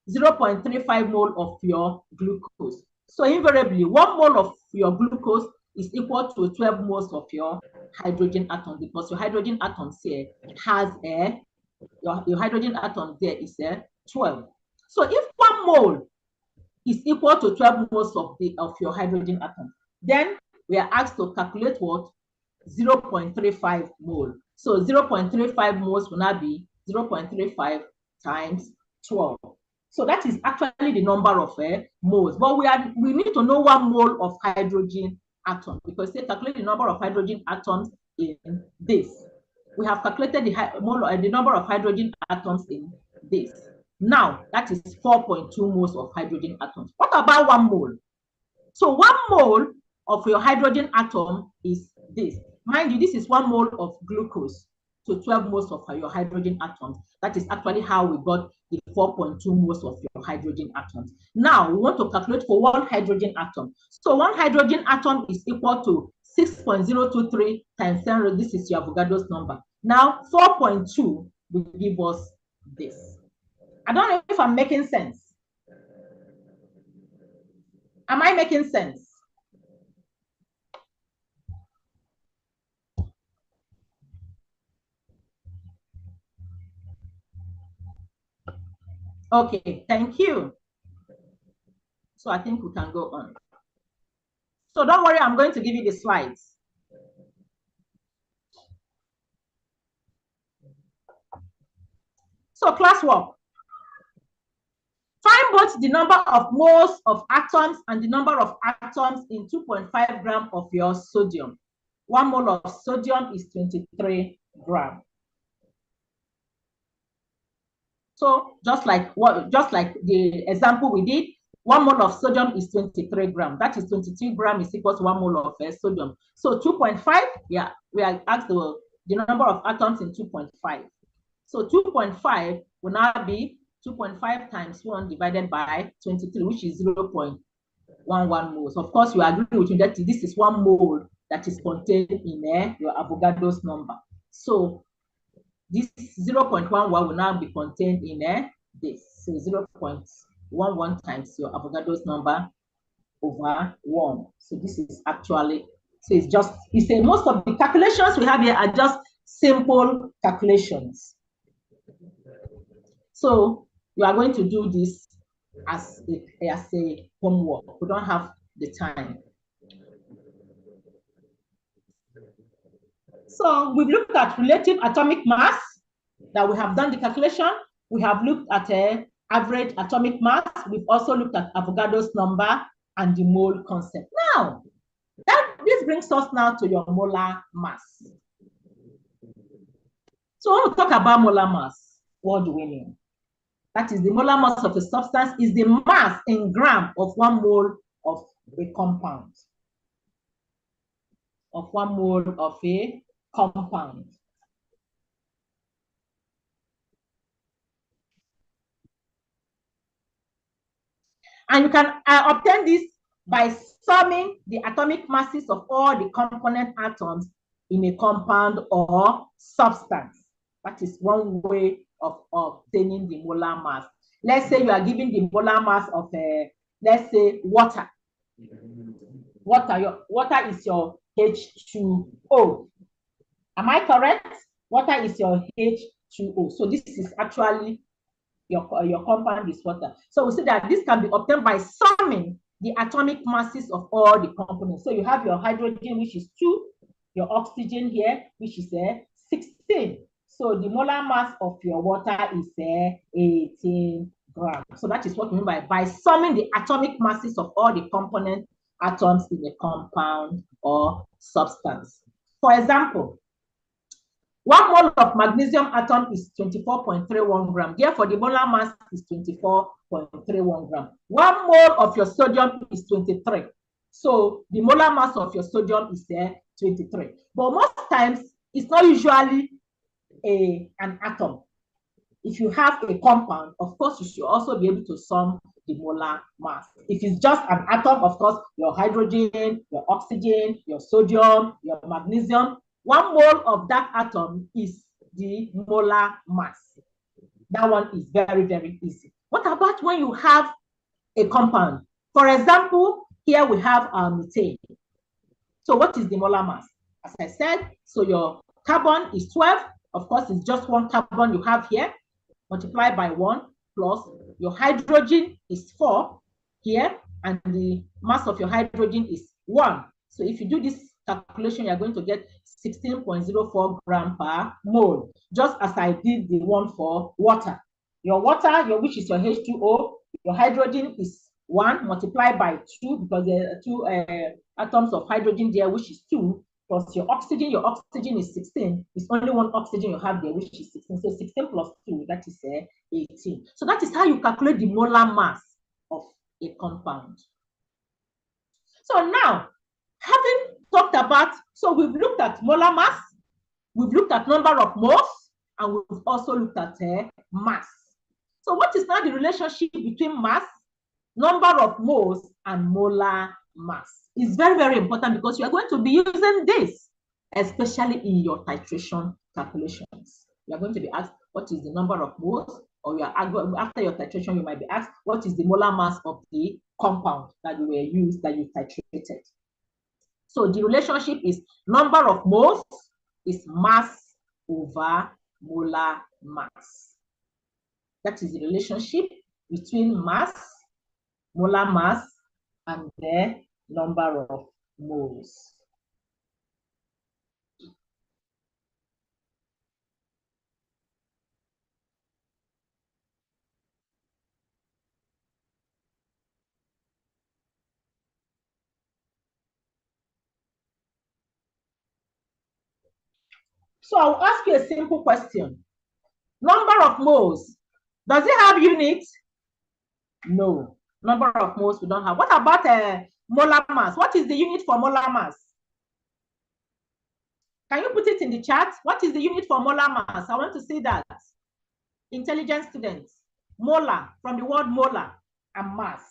0.35 mole of your glucose. So invariably, 1 mole of your glucose is equal to 12 moles of your hydrogen atom, because your hydrogen atoms here has your hydrogen atom there is 12. So if 1 mole is equal to 12 moles of your hydrogen atom, then we are asked to calculate what? 0.35 mole. So 0.35 moles will now be 0.35 times 12. So that is actually the number of moles. But we need to know 1 mole of hydrogen atom, because they calculate the number of hydrogen atoms in this. We have calculated the number of hydrogen atoms in this. Now, that is 4.2 moles of hydrogen atoms. What about 1 mole? So 1 mole of your hydrogen atom is this. Mind you, this is 1 mole of glucose to 12 moles of your hydrogen atoms. That is actually how we got the 4.2 moles of your hydrogen atoms. Now, we want to calculate for 1 hydrogen atom. So 1 hydrogen atom is equal to 6.023 times 10 raised. This is your Avogadro's number. Now, 4.2 will give us this. I don't know if I'm making sense. Am I making sense? Okay, thank you. So I think we can go on. So don't worry, I'm going to give you the slides. So classwork. Find both the number of moles of atoms and the number of atoms in 2.5 grams of your sodium. 1 mole of sodium is 23 grams. So just like the example we did, 1 mole of sodium is 23 grams. That is 22 grams is equal to 1 mole of sodium. So 2.5, yeah, we are asked the number of atoms in 2.5. So 2.5 will now be 2.5 times 1 divided by 23, which is 0.11 moles. Of course, you agree with me that this is 1 mole that is contained in your Avogadro's number. So this 0.11 will now be contained in this. So 0.11 times your Avogadro's number over 1. So this is actually, so it's most of the calculations we have here are just simple calculations. So you are going to do this as a homework. We don't have the time. So we've looked at relative atomic mass, that we have done the calculation. We have looked at average atomic mass. We've also looked at Avogadro's number and the mole concept. Now, this brings us now to your molar mass. So when we talk about molar mass, what do we mean? That is, the molar mass of a substance is the mass in gram of 1 mole of a compound. Of 1 mole of a compound. And you can obtain this by summing the atomic masses of all the component atoms in a compound or substance. That is one way of obtaining the molar mass. Let's say you are given the molar mass of, let's say, water. Water is your H2O. Am I correct? Water is your H2O. So this is actually your compound is water. So we see that this can be obtained by summing the atomic masses of all the components. So you have your hydrogen, which is 2, your oxygen here, which is 16. So the molar mass of your water is 18 grams. So that is what we mean by summing the atomic masses of all the component atoms in a compound or substance. For example, 1 mole of magnesium atom is 24.31 gram. Therefore, the molar mass is 24.31 gram. 1 mole of your sodium is 23. So the molar mass of your sodium is 23. But most times, it's not usually an atom. If you have a compound, of course, you should also be able to sum the molar mass. If it's just an atom, of course, your hydrogen, your oxygen, your sodium, your magnesium, 1 mole of that atom is the molar mass. That one is very, very easy. What about when you have a compound? For example, here we have methane. So what is the molar mass? As I said, so your carbon is 12. Of course, it's just 1 carbon you have here, multiplied by 1, plus your hydrogen is 4 here, and the mass of your hydrogen is 1. So if you do this calculation, you're going to get 16.04 gram per mole, just as I did the one for water. Your water, which is your H2O, your hydrogen is 1 multiplied by 2, because there are 2 atoms of hydrogen there, which is 2, plus your oxygen is 16. It's only 1 oxygen you have there, which is 16. So 16 plus 2, that is 18. So that is how you calculate the molar mass of a compound. So now, having talked about, so we've looked at molar mass, we've looked at number of moles, and we've also looked at mass. So what is now the relationship between mass, number of moles, and molar mass? It's very, very important, because you are going to be using this, especially in your titration calculations. You are going to be asked, what is the number of moles? Or after your titration, you might be asked, what is the molar mass of the compound that you used, that you titrated? So the relationship is number of moles is mass over molar mass. That is the relationship between mass, molar mass, and the number of moles. So I'll ask you a simple question. Number of moles, does it have units? No. Number of moles we don't have. What about molar mass? What is the unit for molar mass? Can you put it in the chat? What is the unit for molar mass? I want to see that. Intelligent students. Molar, from the word molar, and mass.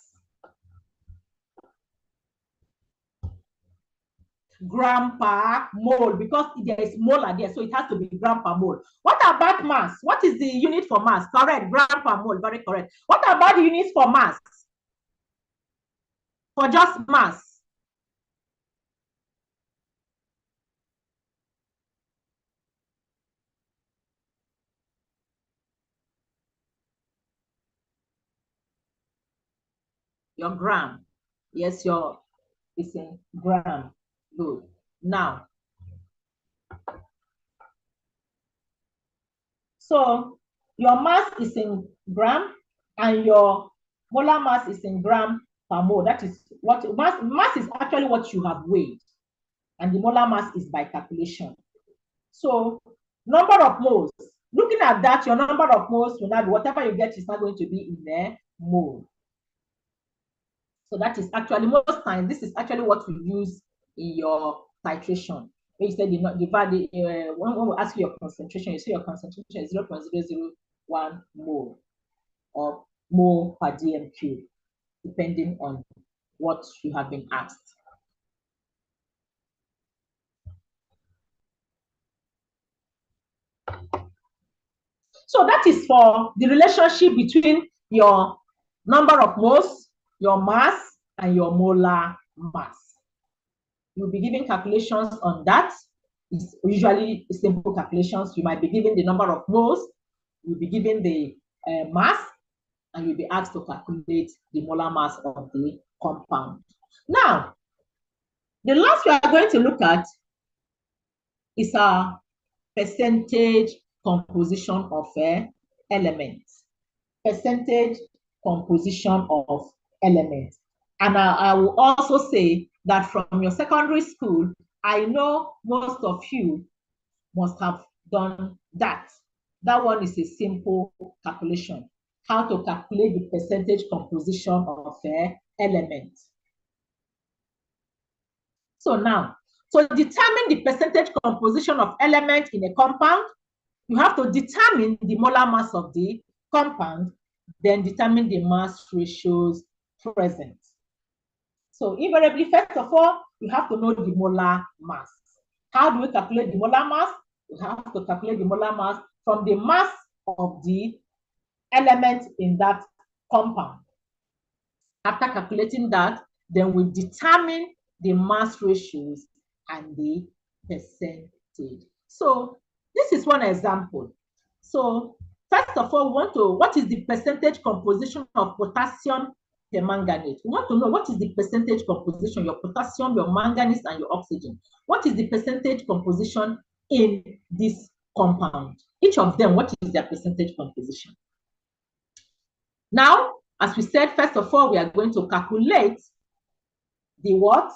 Gram per mole, because there is molar there, so it has to be gram per mole. What about mass? What is the unit for mass? Correct, gram per mole, very correct. What about the units for mass? For just mass? Your gram. Yes, it's in gram. Good. Now, so your mass is in gram, and your molar mass is in gram per mole. That is what mass is actually what you have weighed, and the molar mass is by calculation. So number of moles. Looking at that, your number of moles will not be, whatever you get is not going to be in the mole. So that is actually, most times, this is actually what we use in your titration. When you say the value, when we ask you your concentration, you say your concentration is 0.001 mole, or mole per dm cube, depending on what you have been asked. So that is for the relationship between your number of moles, your mass, and your molar mass. You'll be giving calculations on that. It's usually simple calculations. You might be given the number of moles. You'll be given the mass, and you'll be asked to calculate the molar mass of the compound. Now, the last we are going to look at is our percentage composition of elements. Percentage composition of elements. And I will also say that from your secondary school, I know most of you must have done that. That one is a simple calculation. How to calculate the percentage composition of elements. So now, to determine the percentage composition of elements in a compound, you have to determine the molar mass of the compound, then determine the mass ratios present. So invariably, first of all, you have to know the molar mass. How do we calculate the molar mass? We have to calculate the molar mass from the mass of the element in that compound. After calculating that, then we determine the mass ratios and the percentage. So this is one example. So first of all, what is the percentage composition of potassium permanganate? We want to know what is the percentage composition, your potassium, your manganese, and your oxygen. What is the percentage composition in this compound? Each of them, what is their percentage composition? Now, as we said, first of all, we are going to calculate the what?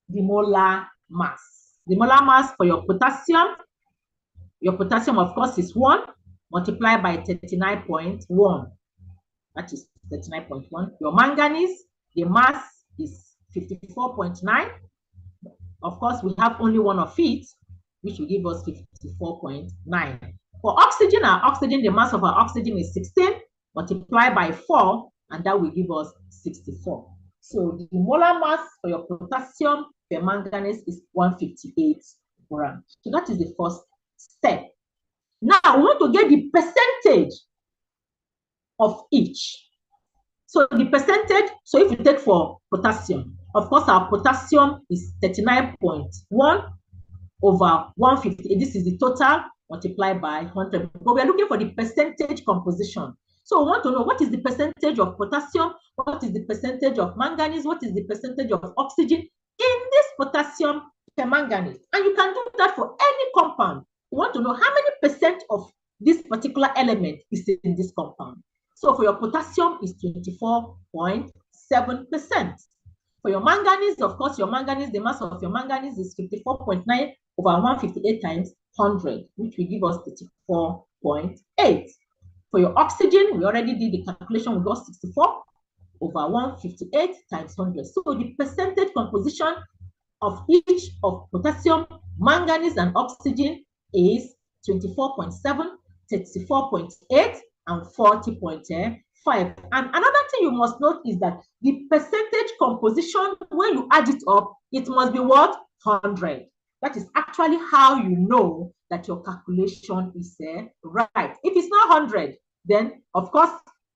The molar mass. The molar mass for your potassium, of course, is 1 multiplied by 39.1. That is 39.1. Your manganese, the mass is 54.9. Of course, we have only one of it, which will give us 54.9. For oxygen, the mass of our oxygen is 16 multiplied by 4, and that will give us 64. So the molar mass for your potassium permanganate is 158 grams. So that is the first step. Now we want to get the percentage of each. So the percentage, so if you take for potassium, of course our potassium is 39.1 over 150. This is the total multiplied by 100. But we are looking for the percentage composition. So we want to know what is the percentage of potassium, what is the percentage of manganese, what is the percentage of oxygen in this potassium permanganate. And you can do that for any compound. We want to know how many percent of this particular element is in this compound. So for your potassium is 24.7%. For your manganese, of course, the mass of your manganese is 54.9 over 158 times 100, which will give us 34.8. For your oxygen, we already did the calculation, we got 64 over 158 times 100. So the percentage composition of each of potassium, manganese, and oxygen is 24.7, 34.8, and 40.5. And another thing you must note is that the percentage composition, when you add it up, it must be what? 100. That is actually how you know that your calculation is right. If it's not 100, then of course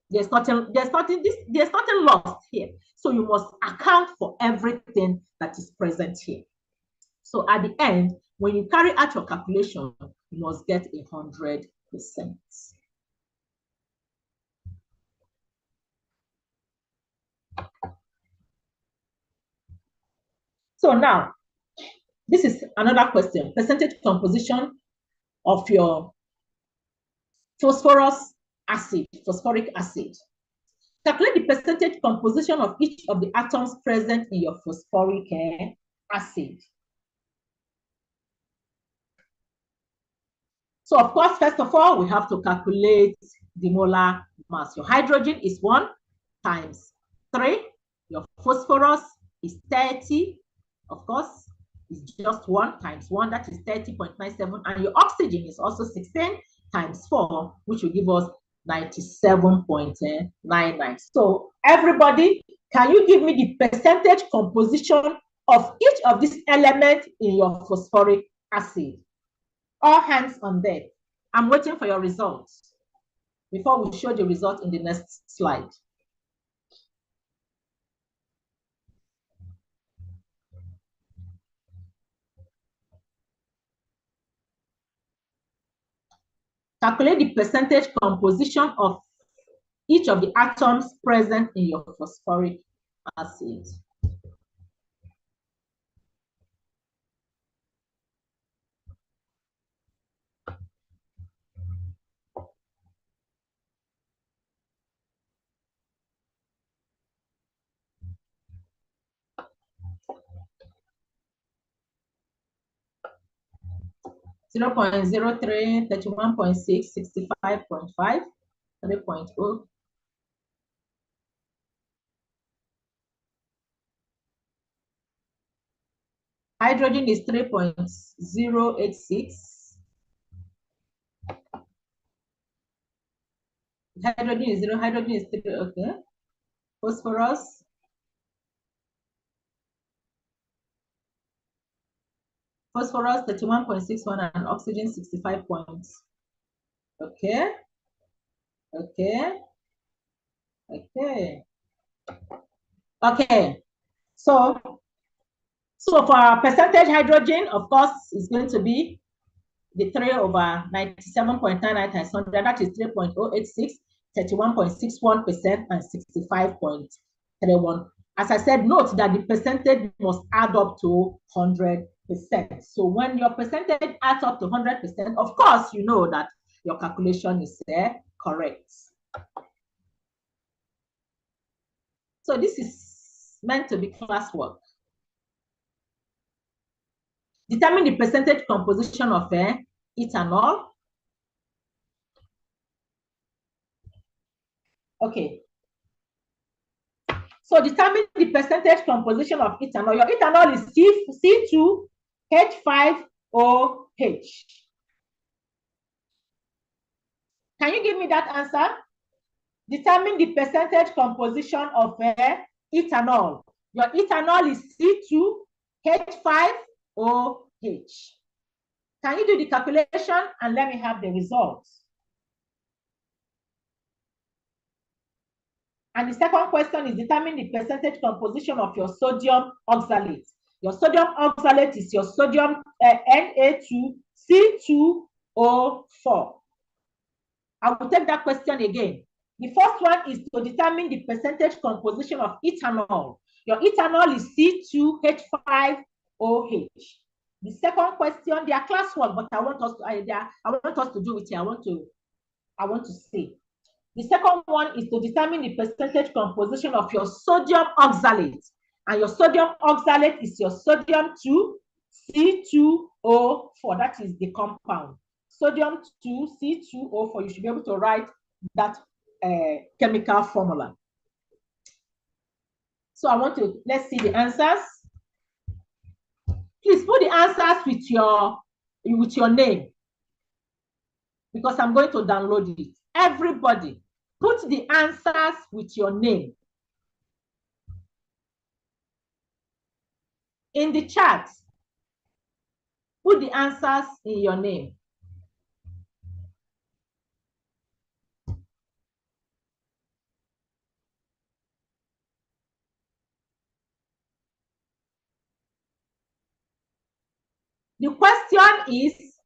there's nothing lost here. So you must account for everything that is present here. So at the end, when you carry out your calculation, you must get 100%. So now, this is another question. Percentage composition of your phosphoric acid. Calculate the percentage composition of each of the atoms present in your phosphoric acid. So of course, first of all, we have to calculate the molar mass. Your hydrogen is 1 times 3. Your phosphorus is 30. Of course, it's just 1 times 1, that is 30.97. And your oxygen is also 16 times 4, which will give us 97.99. So everybody, can you give me the percentage composition of each of these elements in your phosphoric acid? All hands on deck. I'm waiting for your results before we show the result in the next slide. Calculate the percentage composition of each of the atoms present in your phosphoric acid. Zero point 0.03, 31.6, 65.5, 3.0. Hydrogen is 3.086. Hydrogen is 0, hydrogen is 3, okay. Phosphorus. Phosphorus 31.61 and oxygen 65 points. Okay. Okay. Okay. Okay. So for our percentage hydrogen, of course, is going to be the 3 over 97.99 times 100, that is 3.086, 31.61%, and 65.31. As I said, note that the percentage must add up to 100%. So when your percentage adds up to 100%, of course, you know that your calculation is correct. So this is meant to be classwork. Determine the percentage composition of ethanol. Okay. So determine the percentage composition of ethanol. Your ethanol is C2H5OH. Can you give me that answer? Determine the percentage composition of ethanol. Your ethanol is C2H5OH. Can you do the calculation and let me have the results? And the second question is determine the percentage composition of your sodium oxalate. Your sodium oxalate is your sodium Na2C2O4. I will take that question again. The first one is to determine the percentage composition of ethanol. Your ethanol is C2H5OH. The second question, they are classwork, but I want us to do it here. I want to say. The second one is to determine the percentage composition of your sodium oxalate. And your sodium oxalate is your sodium 2C2O4. That is the compound. Sodium 2C2O4. You should be able to write that chemical formula. So let's see the answers. Please put the answers with your name, because I'm going to download it. Everybody, put the answers with your name. In the chat, put the answers in your name. The question is,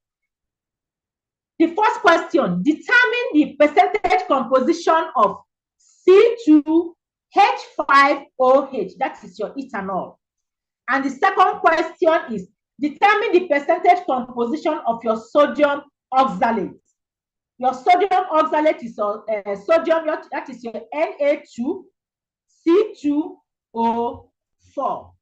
the first question, determine the percentage composition of C2H5OH, that is your ethanol. And the second question is, determine the percentage composition of your sodium oxalate. Your sodium oxalate is sodium, that is your Na2C2O4.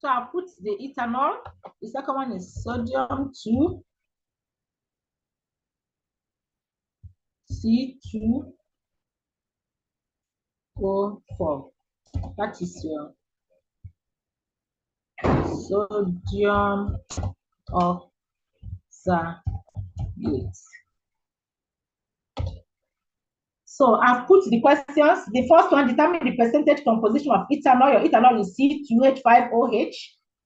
So I'll put the ethanol. The second one is sodium 2, C2O4. That is your sodium oxalate. So I've put the questions. The first one, determine the percentage composition of ethanol. Your ethanol is C2H5OH,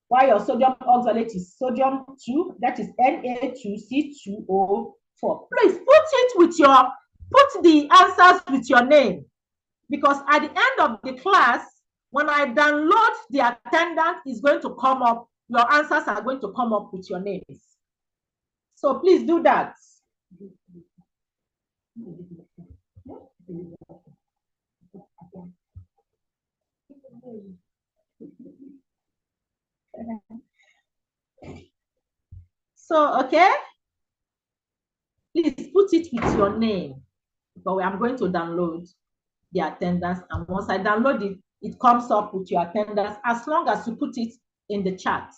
while your sodium oxalate is sodium 2, that is Na2C2O4. Please put the answers with your name, because at the end of the class, when I download the attendance, is going to come up, your answers are going to come up with your names. So please do that. So, okay, please put it with your name, but I'm going to download the attendance, and once I download it, it comes up with your attendance, as long as you put it in the chat.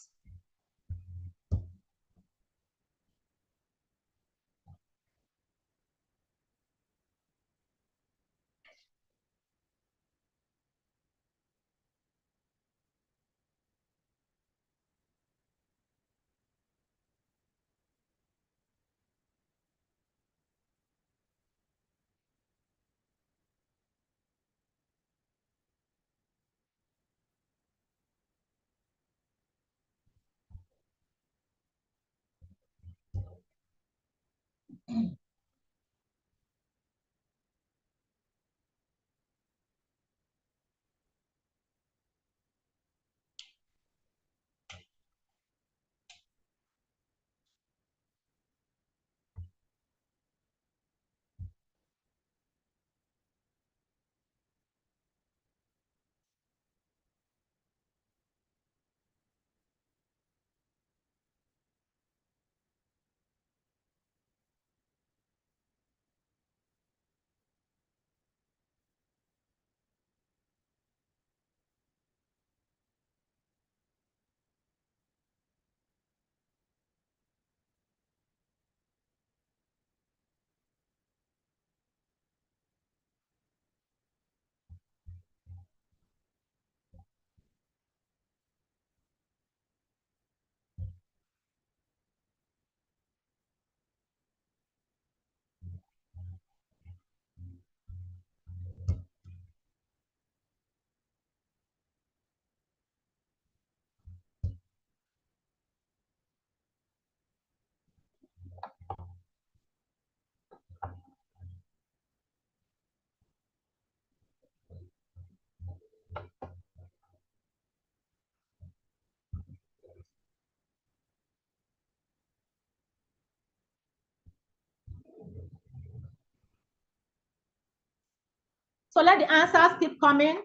So let the answers keep coming.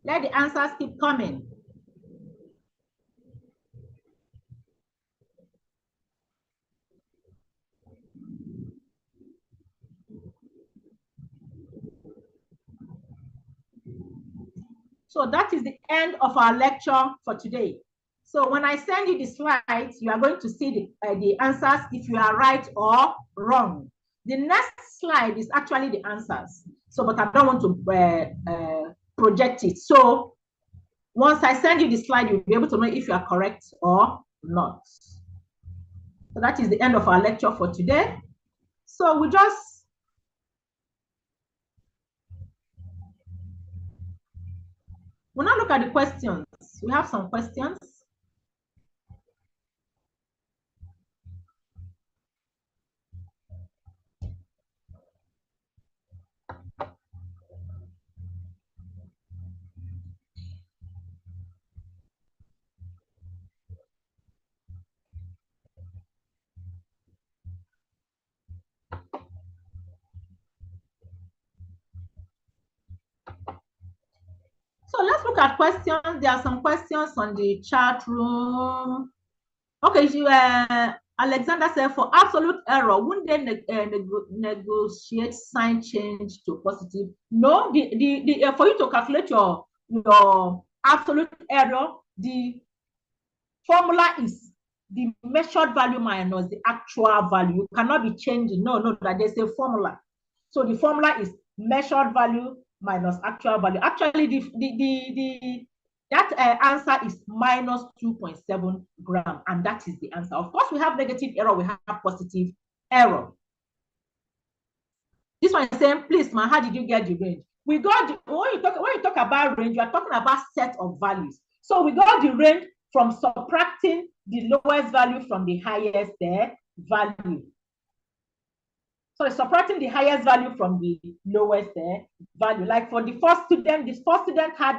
Let the answers keep coming. So that is the end of our lecture for today. So when I send you the slides, you are going to see the answers if you are right or wrong. The next slide is actually the answers. So, but I don't want to project it. So once I send you the slide, you'll be able to know if you are correct or not. So that is the end of our lecture for today. So we'll now look at the questions. We have some questions. So let's look at questions. There are some questions on the chat room. Okay, Alexander said, for absolute error, wouldn't they negotiate sign change to positive? No, for you to calculate your absolute error, the formula is the measured value minus the actual value. You cannot be changing. No, that there's a formula. So the formula is measured value minus actual value. Actually, that answer is minus 2.7 gram, and that is the answer. Of course, we have negative error, we have positive error. This one is saying, please, man, how did you get the range? We got the, when you talk about range, you are talking about set of values. So we got the range from subtracting the lowest value from the highest value. So subtracting the highest value from the lowest value. Like for the first student, had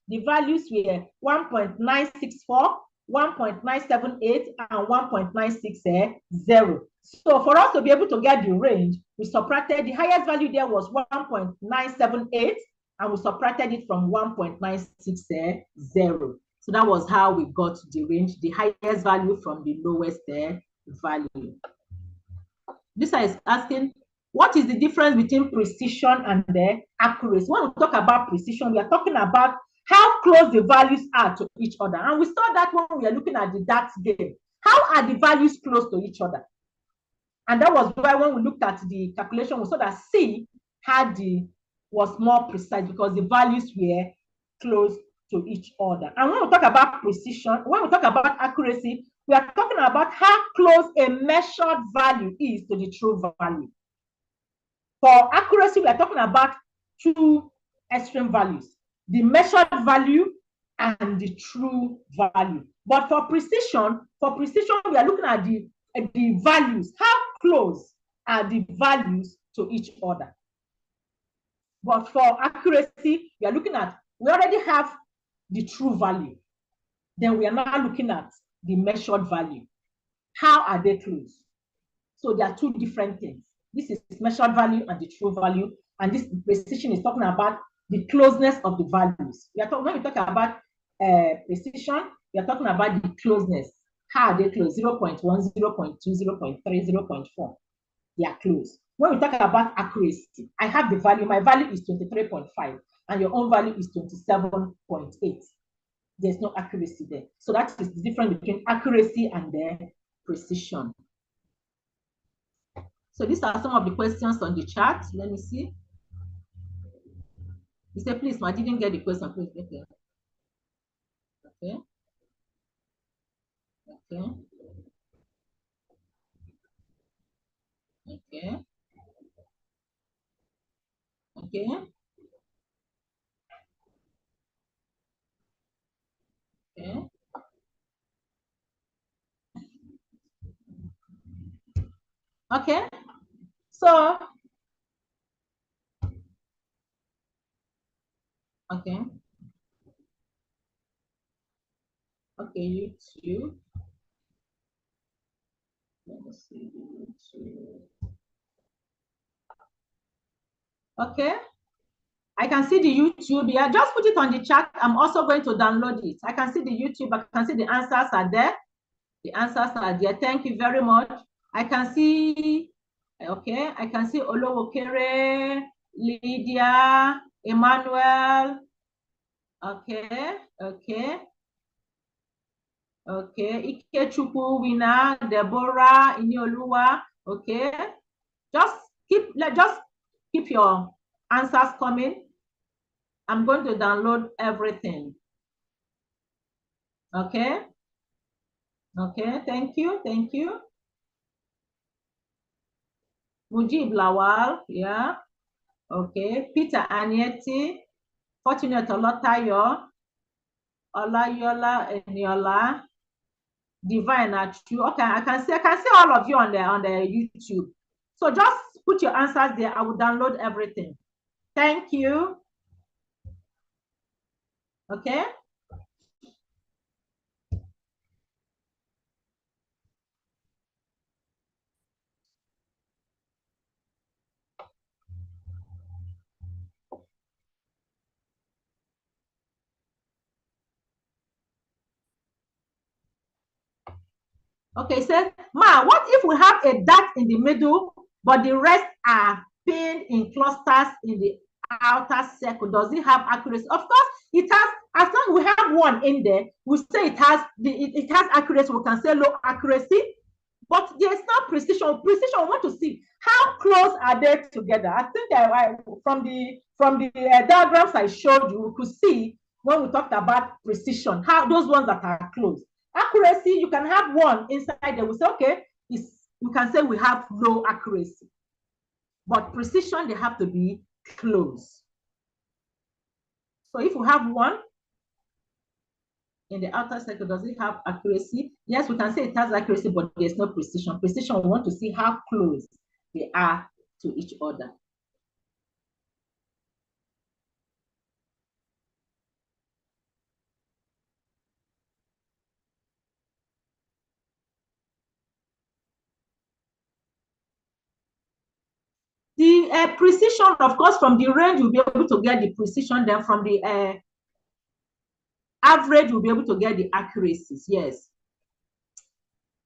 the values were 1.964, 1.978, and 1.960. So for us to be able to get the range, we subtracted the highest value there was 1.978, and we subtracted it from 1.960. So that was how we got the range, the highest value from the lowest value. This is asking, what is the difference between precision and the accuracy? When we talk about precision, we are talking about how close the values are to each other. And we saw that when we are looking at the darts game. How are the values close to each other? And that was why when we looked at the calculation, we saw that C was more precise because the values were close to each other. And when we talk about precision, when we talk about accuracy, we are talking about how close a measured value is to the true value. For accuracy, we are talking about two extreme values, the measured value and the true value. But for precision, we are looking at the values. How close are the values to each other? But for accuracy, we are looking at, we already have the true value. Then we are now looking at the measured value. How are they close? So there are two different things. This is measured value and the true value. And this precision is talking about the closeness of the values. When we talk about precision, we are talking about the closeness. How are they close? 0.1, 0.2, 0.3, 0.4. They are close. When we talk about accuracy, I have the value. My value is 23.5, and your own value is 27.8. There's no accuracy there. So that is the difference between accuracy and the precision. So these are some of the questions on the chat. Let me see. You say, please, I didn't get the question. Please, okay. Okay. Okay. Okay. Okay. Okay. Okay. So, okay. Okay, YouTube. Let me see YouTube. Okay. I can see the YouTube. Yeah, just put it on the chat. I'm also going to download it. I can see the YouTube. I can see the answers are there. The answers are there. Thank you very much. I can see, okay, I can see Olowokere, Lydia, Emmanuel. Okay, okay. Okay, Ikechukwu, Wina, Deborah, Inioluwa. Okay. Just keep your answers coming. I'm going to download everything. Okay. Okay, thank you. Thank you. Mujib Lawal, yeah. Okay. Peter Anieti, Fortunate Olotayo, Olayola Eniola, Divine Achu. Okay, I can see all of you on the YouTube. So just put your answers there. I will download everything. Thank you. Okay. Okay, so Ma, what if we have a dot in the middle, but the rest are pinned in clusters in the outer circle? Does it have accuracy? Of course, it has As long as we have one in there, we say it has accuracy. We can say low accuracy, but there's no precision. Precision, we want to see how close are they together. I think from the diagrams I showed you, we could see when we talked about precision, how those ones that are close. Accuracy, you can have one inside there. We say, okay, we can say we have low accuracy. But precision, they have to be close. So if we have one in the outer circle, does it have accuracy? Yes, we can say it has accuracy, but there's no precision. Precision, we want to see how close they are to each other. The precision, of course, from the range, you'll be able to get the precision. Then from the average, you'll be able to get the accuracies. Yes.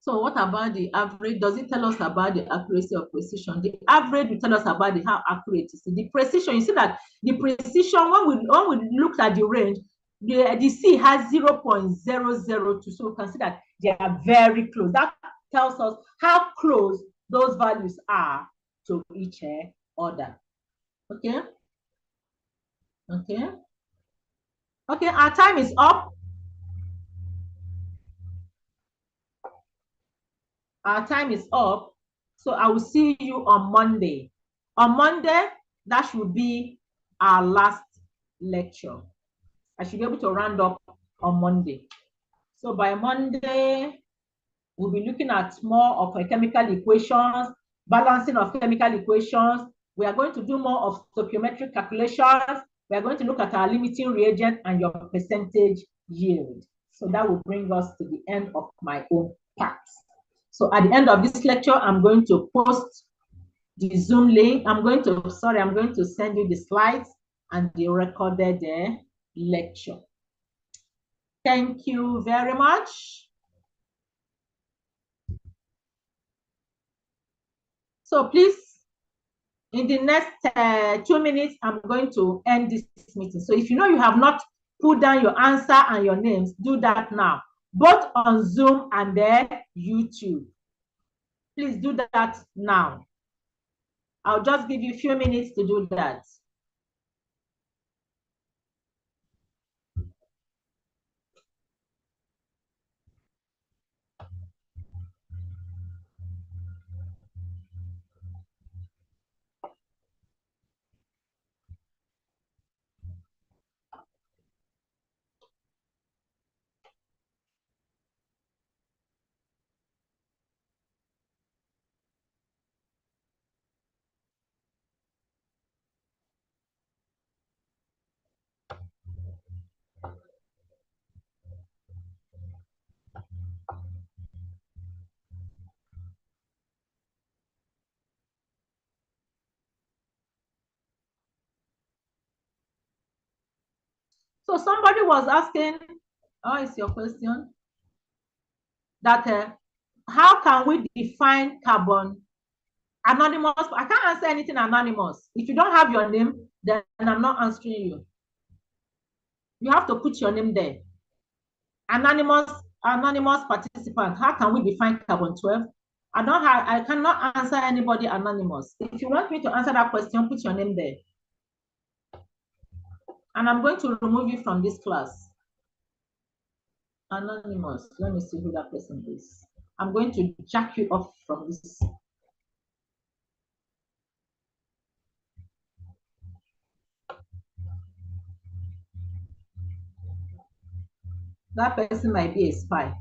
So what about the average? Does it tell us about the accuracy or precision? The average will tell us about how accurate it is. The precision, you see that the precision, when we looked at the range, the C has 0.002. So we can see that they are very close. That tells us how close those values are to each other. Okay. Okay. Okay, our time is up. Our time is up. So I will see you on Monday. On Monday, that should be our last lecture. I should be able to round up on Monday. So by Monday, we'll be looking at more of chemical equations, balancing of chemical equations. We are going to do more of stoichiometric calculations. We are going to look at our limiting reagent and your percentage yield. So that will bring us to the end of my own part. So at the end of this lecture, I'm going to post the Zoom link. I'm going to send you the slides and the recorded lecture. Thank you very much. So please, in the next 2 minutes, I'm going to end this meeting. So if you know you have not put down your answer and your names, do that now, both on Zoom and YouTube. Please do that now. I'll just give you a few minutes to do that. So somebody was asking, how is your question? That how can we define carbon anonymous? I can't answer anything anonymous. If you don't have your name, then I'm not answering you. You have to put your name there. Anonymous participant. How can we define carbon 12? I cannot answer anybody anonymous. If you want me to answer that question, put your name there. And I'm going to remove you from this class. Anonymous. Let me see who that person is. I'm going to jack you off from this. That person might be a spy.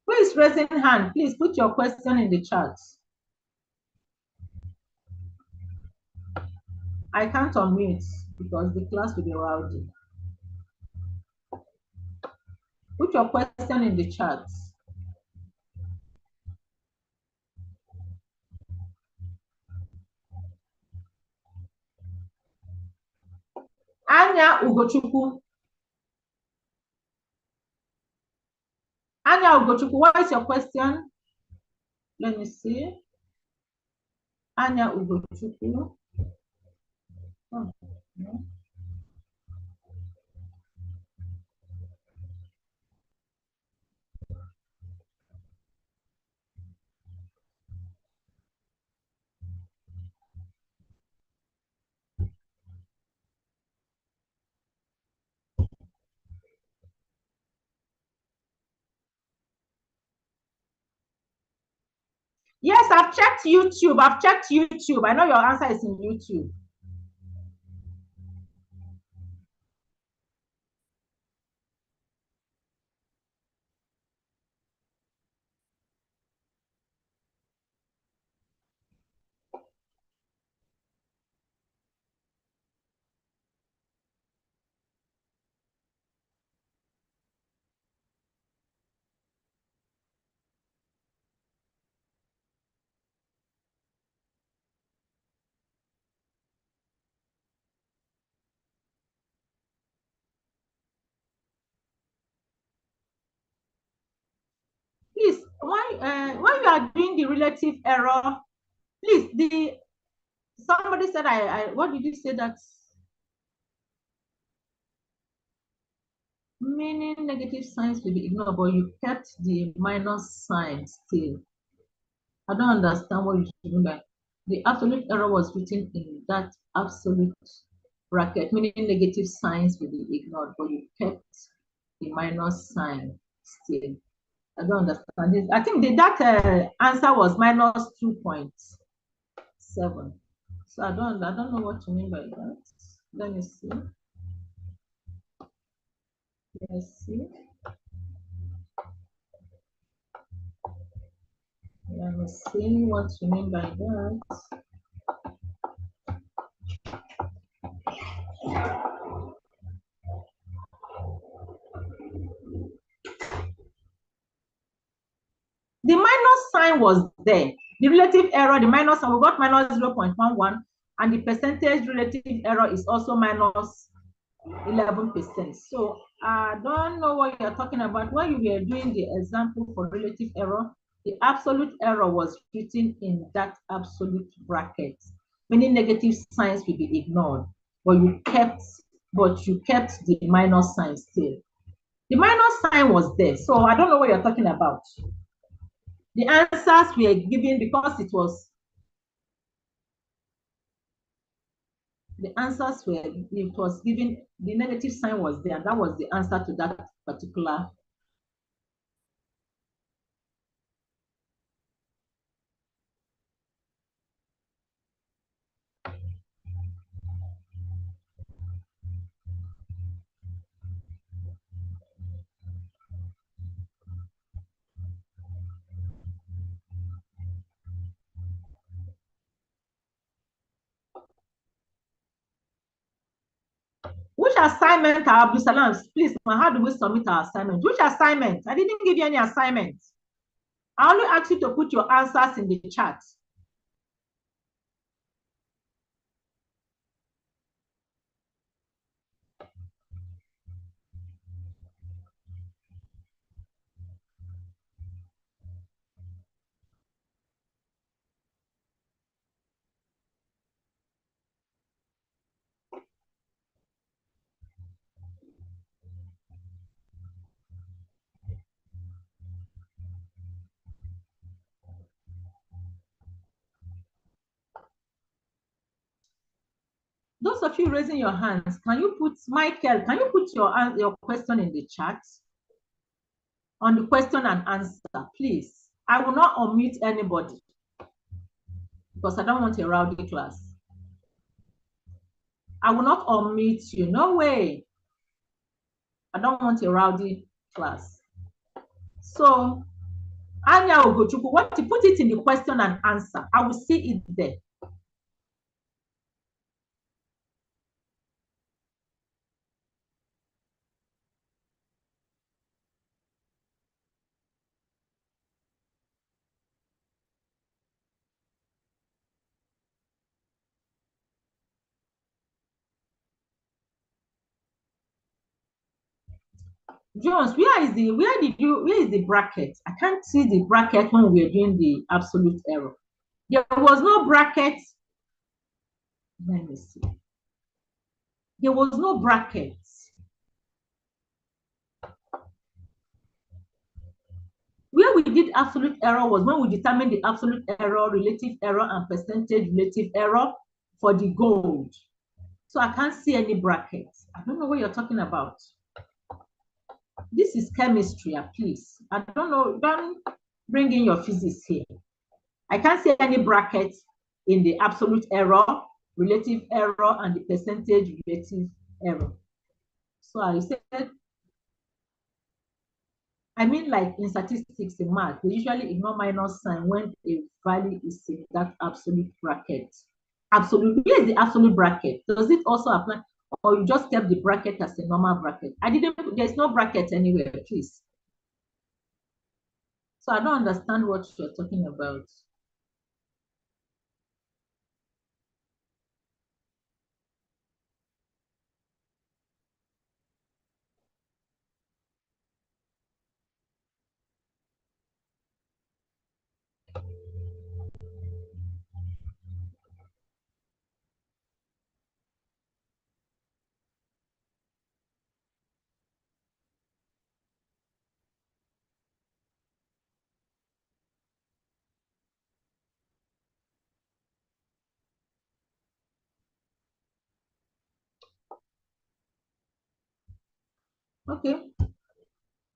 Who is raising hand? Please put your question in the chat. I can't unmute because the class will be rowdy. Put your question in the chat. Ugochukwu. Anya Ugochukwu, what is your question? Let me see. Anya Ugochukwu. Oh, no. Yes, I've checked YouTube. I've checked YouTube. I know your answer is in YouTube. Please, when you are doing the relative error, please, somebody said what did you say that meaning negative signs will be ignored, but you kept the minus sign still. I don't understand what you mean by the absolute error was written in that absolute bracket, meaning negative signs will be ignored, but you kept the minus sign still. I don't understand this. I think that answer was minus 2.7. So I don't know what you mean by that. Let me see. Let's see. Let me see what you mean by that. The minus sign was there. The relative error, the minus sign, we got minus 0.11, and the percentage relative error is also minus 11%. So I don't know what you're talking about. When you were doing the example for relative error, the absolute error was written in that absolute bracket, meaning negative signs will be ignored, but you kept the minus sign still. The minus sign was there, so I don't know what you're talking about. The answers were given because it was given, the negative sign was there, and that was the answer to that particular. Which assignment, Abdul Salam? Please, how do we submit our assignment? Which assignment? I didn't give you any assignment. I only asked you to put your answers in the chat. Those of you raising your hands, can you put, Michael, can you put your question in the chat? On the question and answer, please. I will not unmute anybody because I don't want a rowdy class. I will not unmute you. No way. I don't want a rowdy class. So, Anya Ogochukwu, what you put it in the question and answer. I will see it there. Jones, where is the bracket? I can't see the bracket when we're doing the absolute error. There was no bracket. Let me see. There was no bracket. Where we did absolute error was when we determined the absolute error, relative error, and percentage relative error for the gold. So I can't see any brackets. I don't know what you're talking about. This is chemistry, please. I don't know. Don't bring in your physics here. I can't see any brackets in the absolute error, relative error, and the percentage relative error. So I said, I mean, like in statistics, in math, they usually ignore minus sign when a value is in that absolute bracket. Absolute, where is the absolute bracket? Does it also apply? Or you just kept the bracket as a normal bracket? I didn't, there's no bracket anywhere, please. So I don't understand what you're talking about. Okay.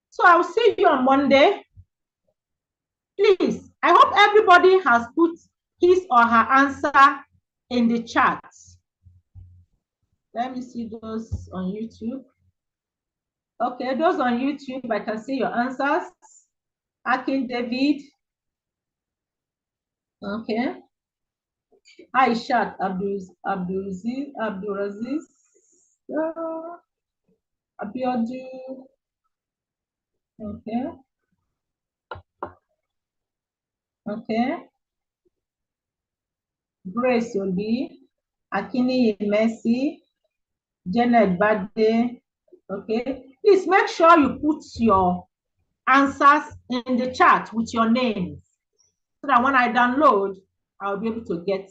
So I'll see you on Monday. Please, I hope everybody has put his or her answer in the chat. Let me see those on YouTube. Okay, those on YouTube, I can see your answers. Akin David. Okay. Aishat Abdulaziz. Abiodun. Okay. Okay. Grace Obi. Akini Messi. Janet Bade. Okay. Please make sure you put your answers in the chat with your names so that when I download, I'll be able to get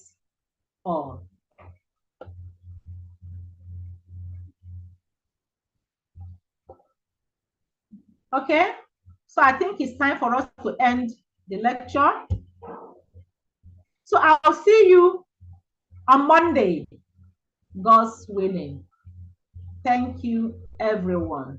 all. Okay, so I think it's time for us to end the lecture. So I'll see you on Monday, God's willing. Thank you, everyone.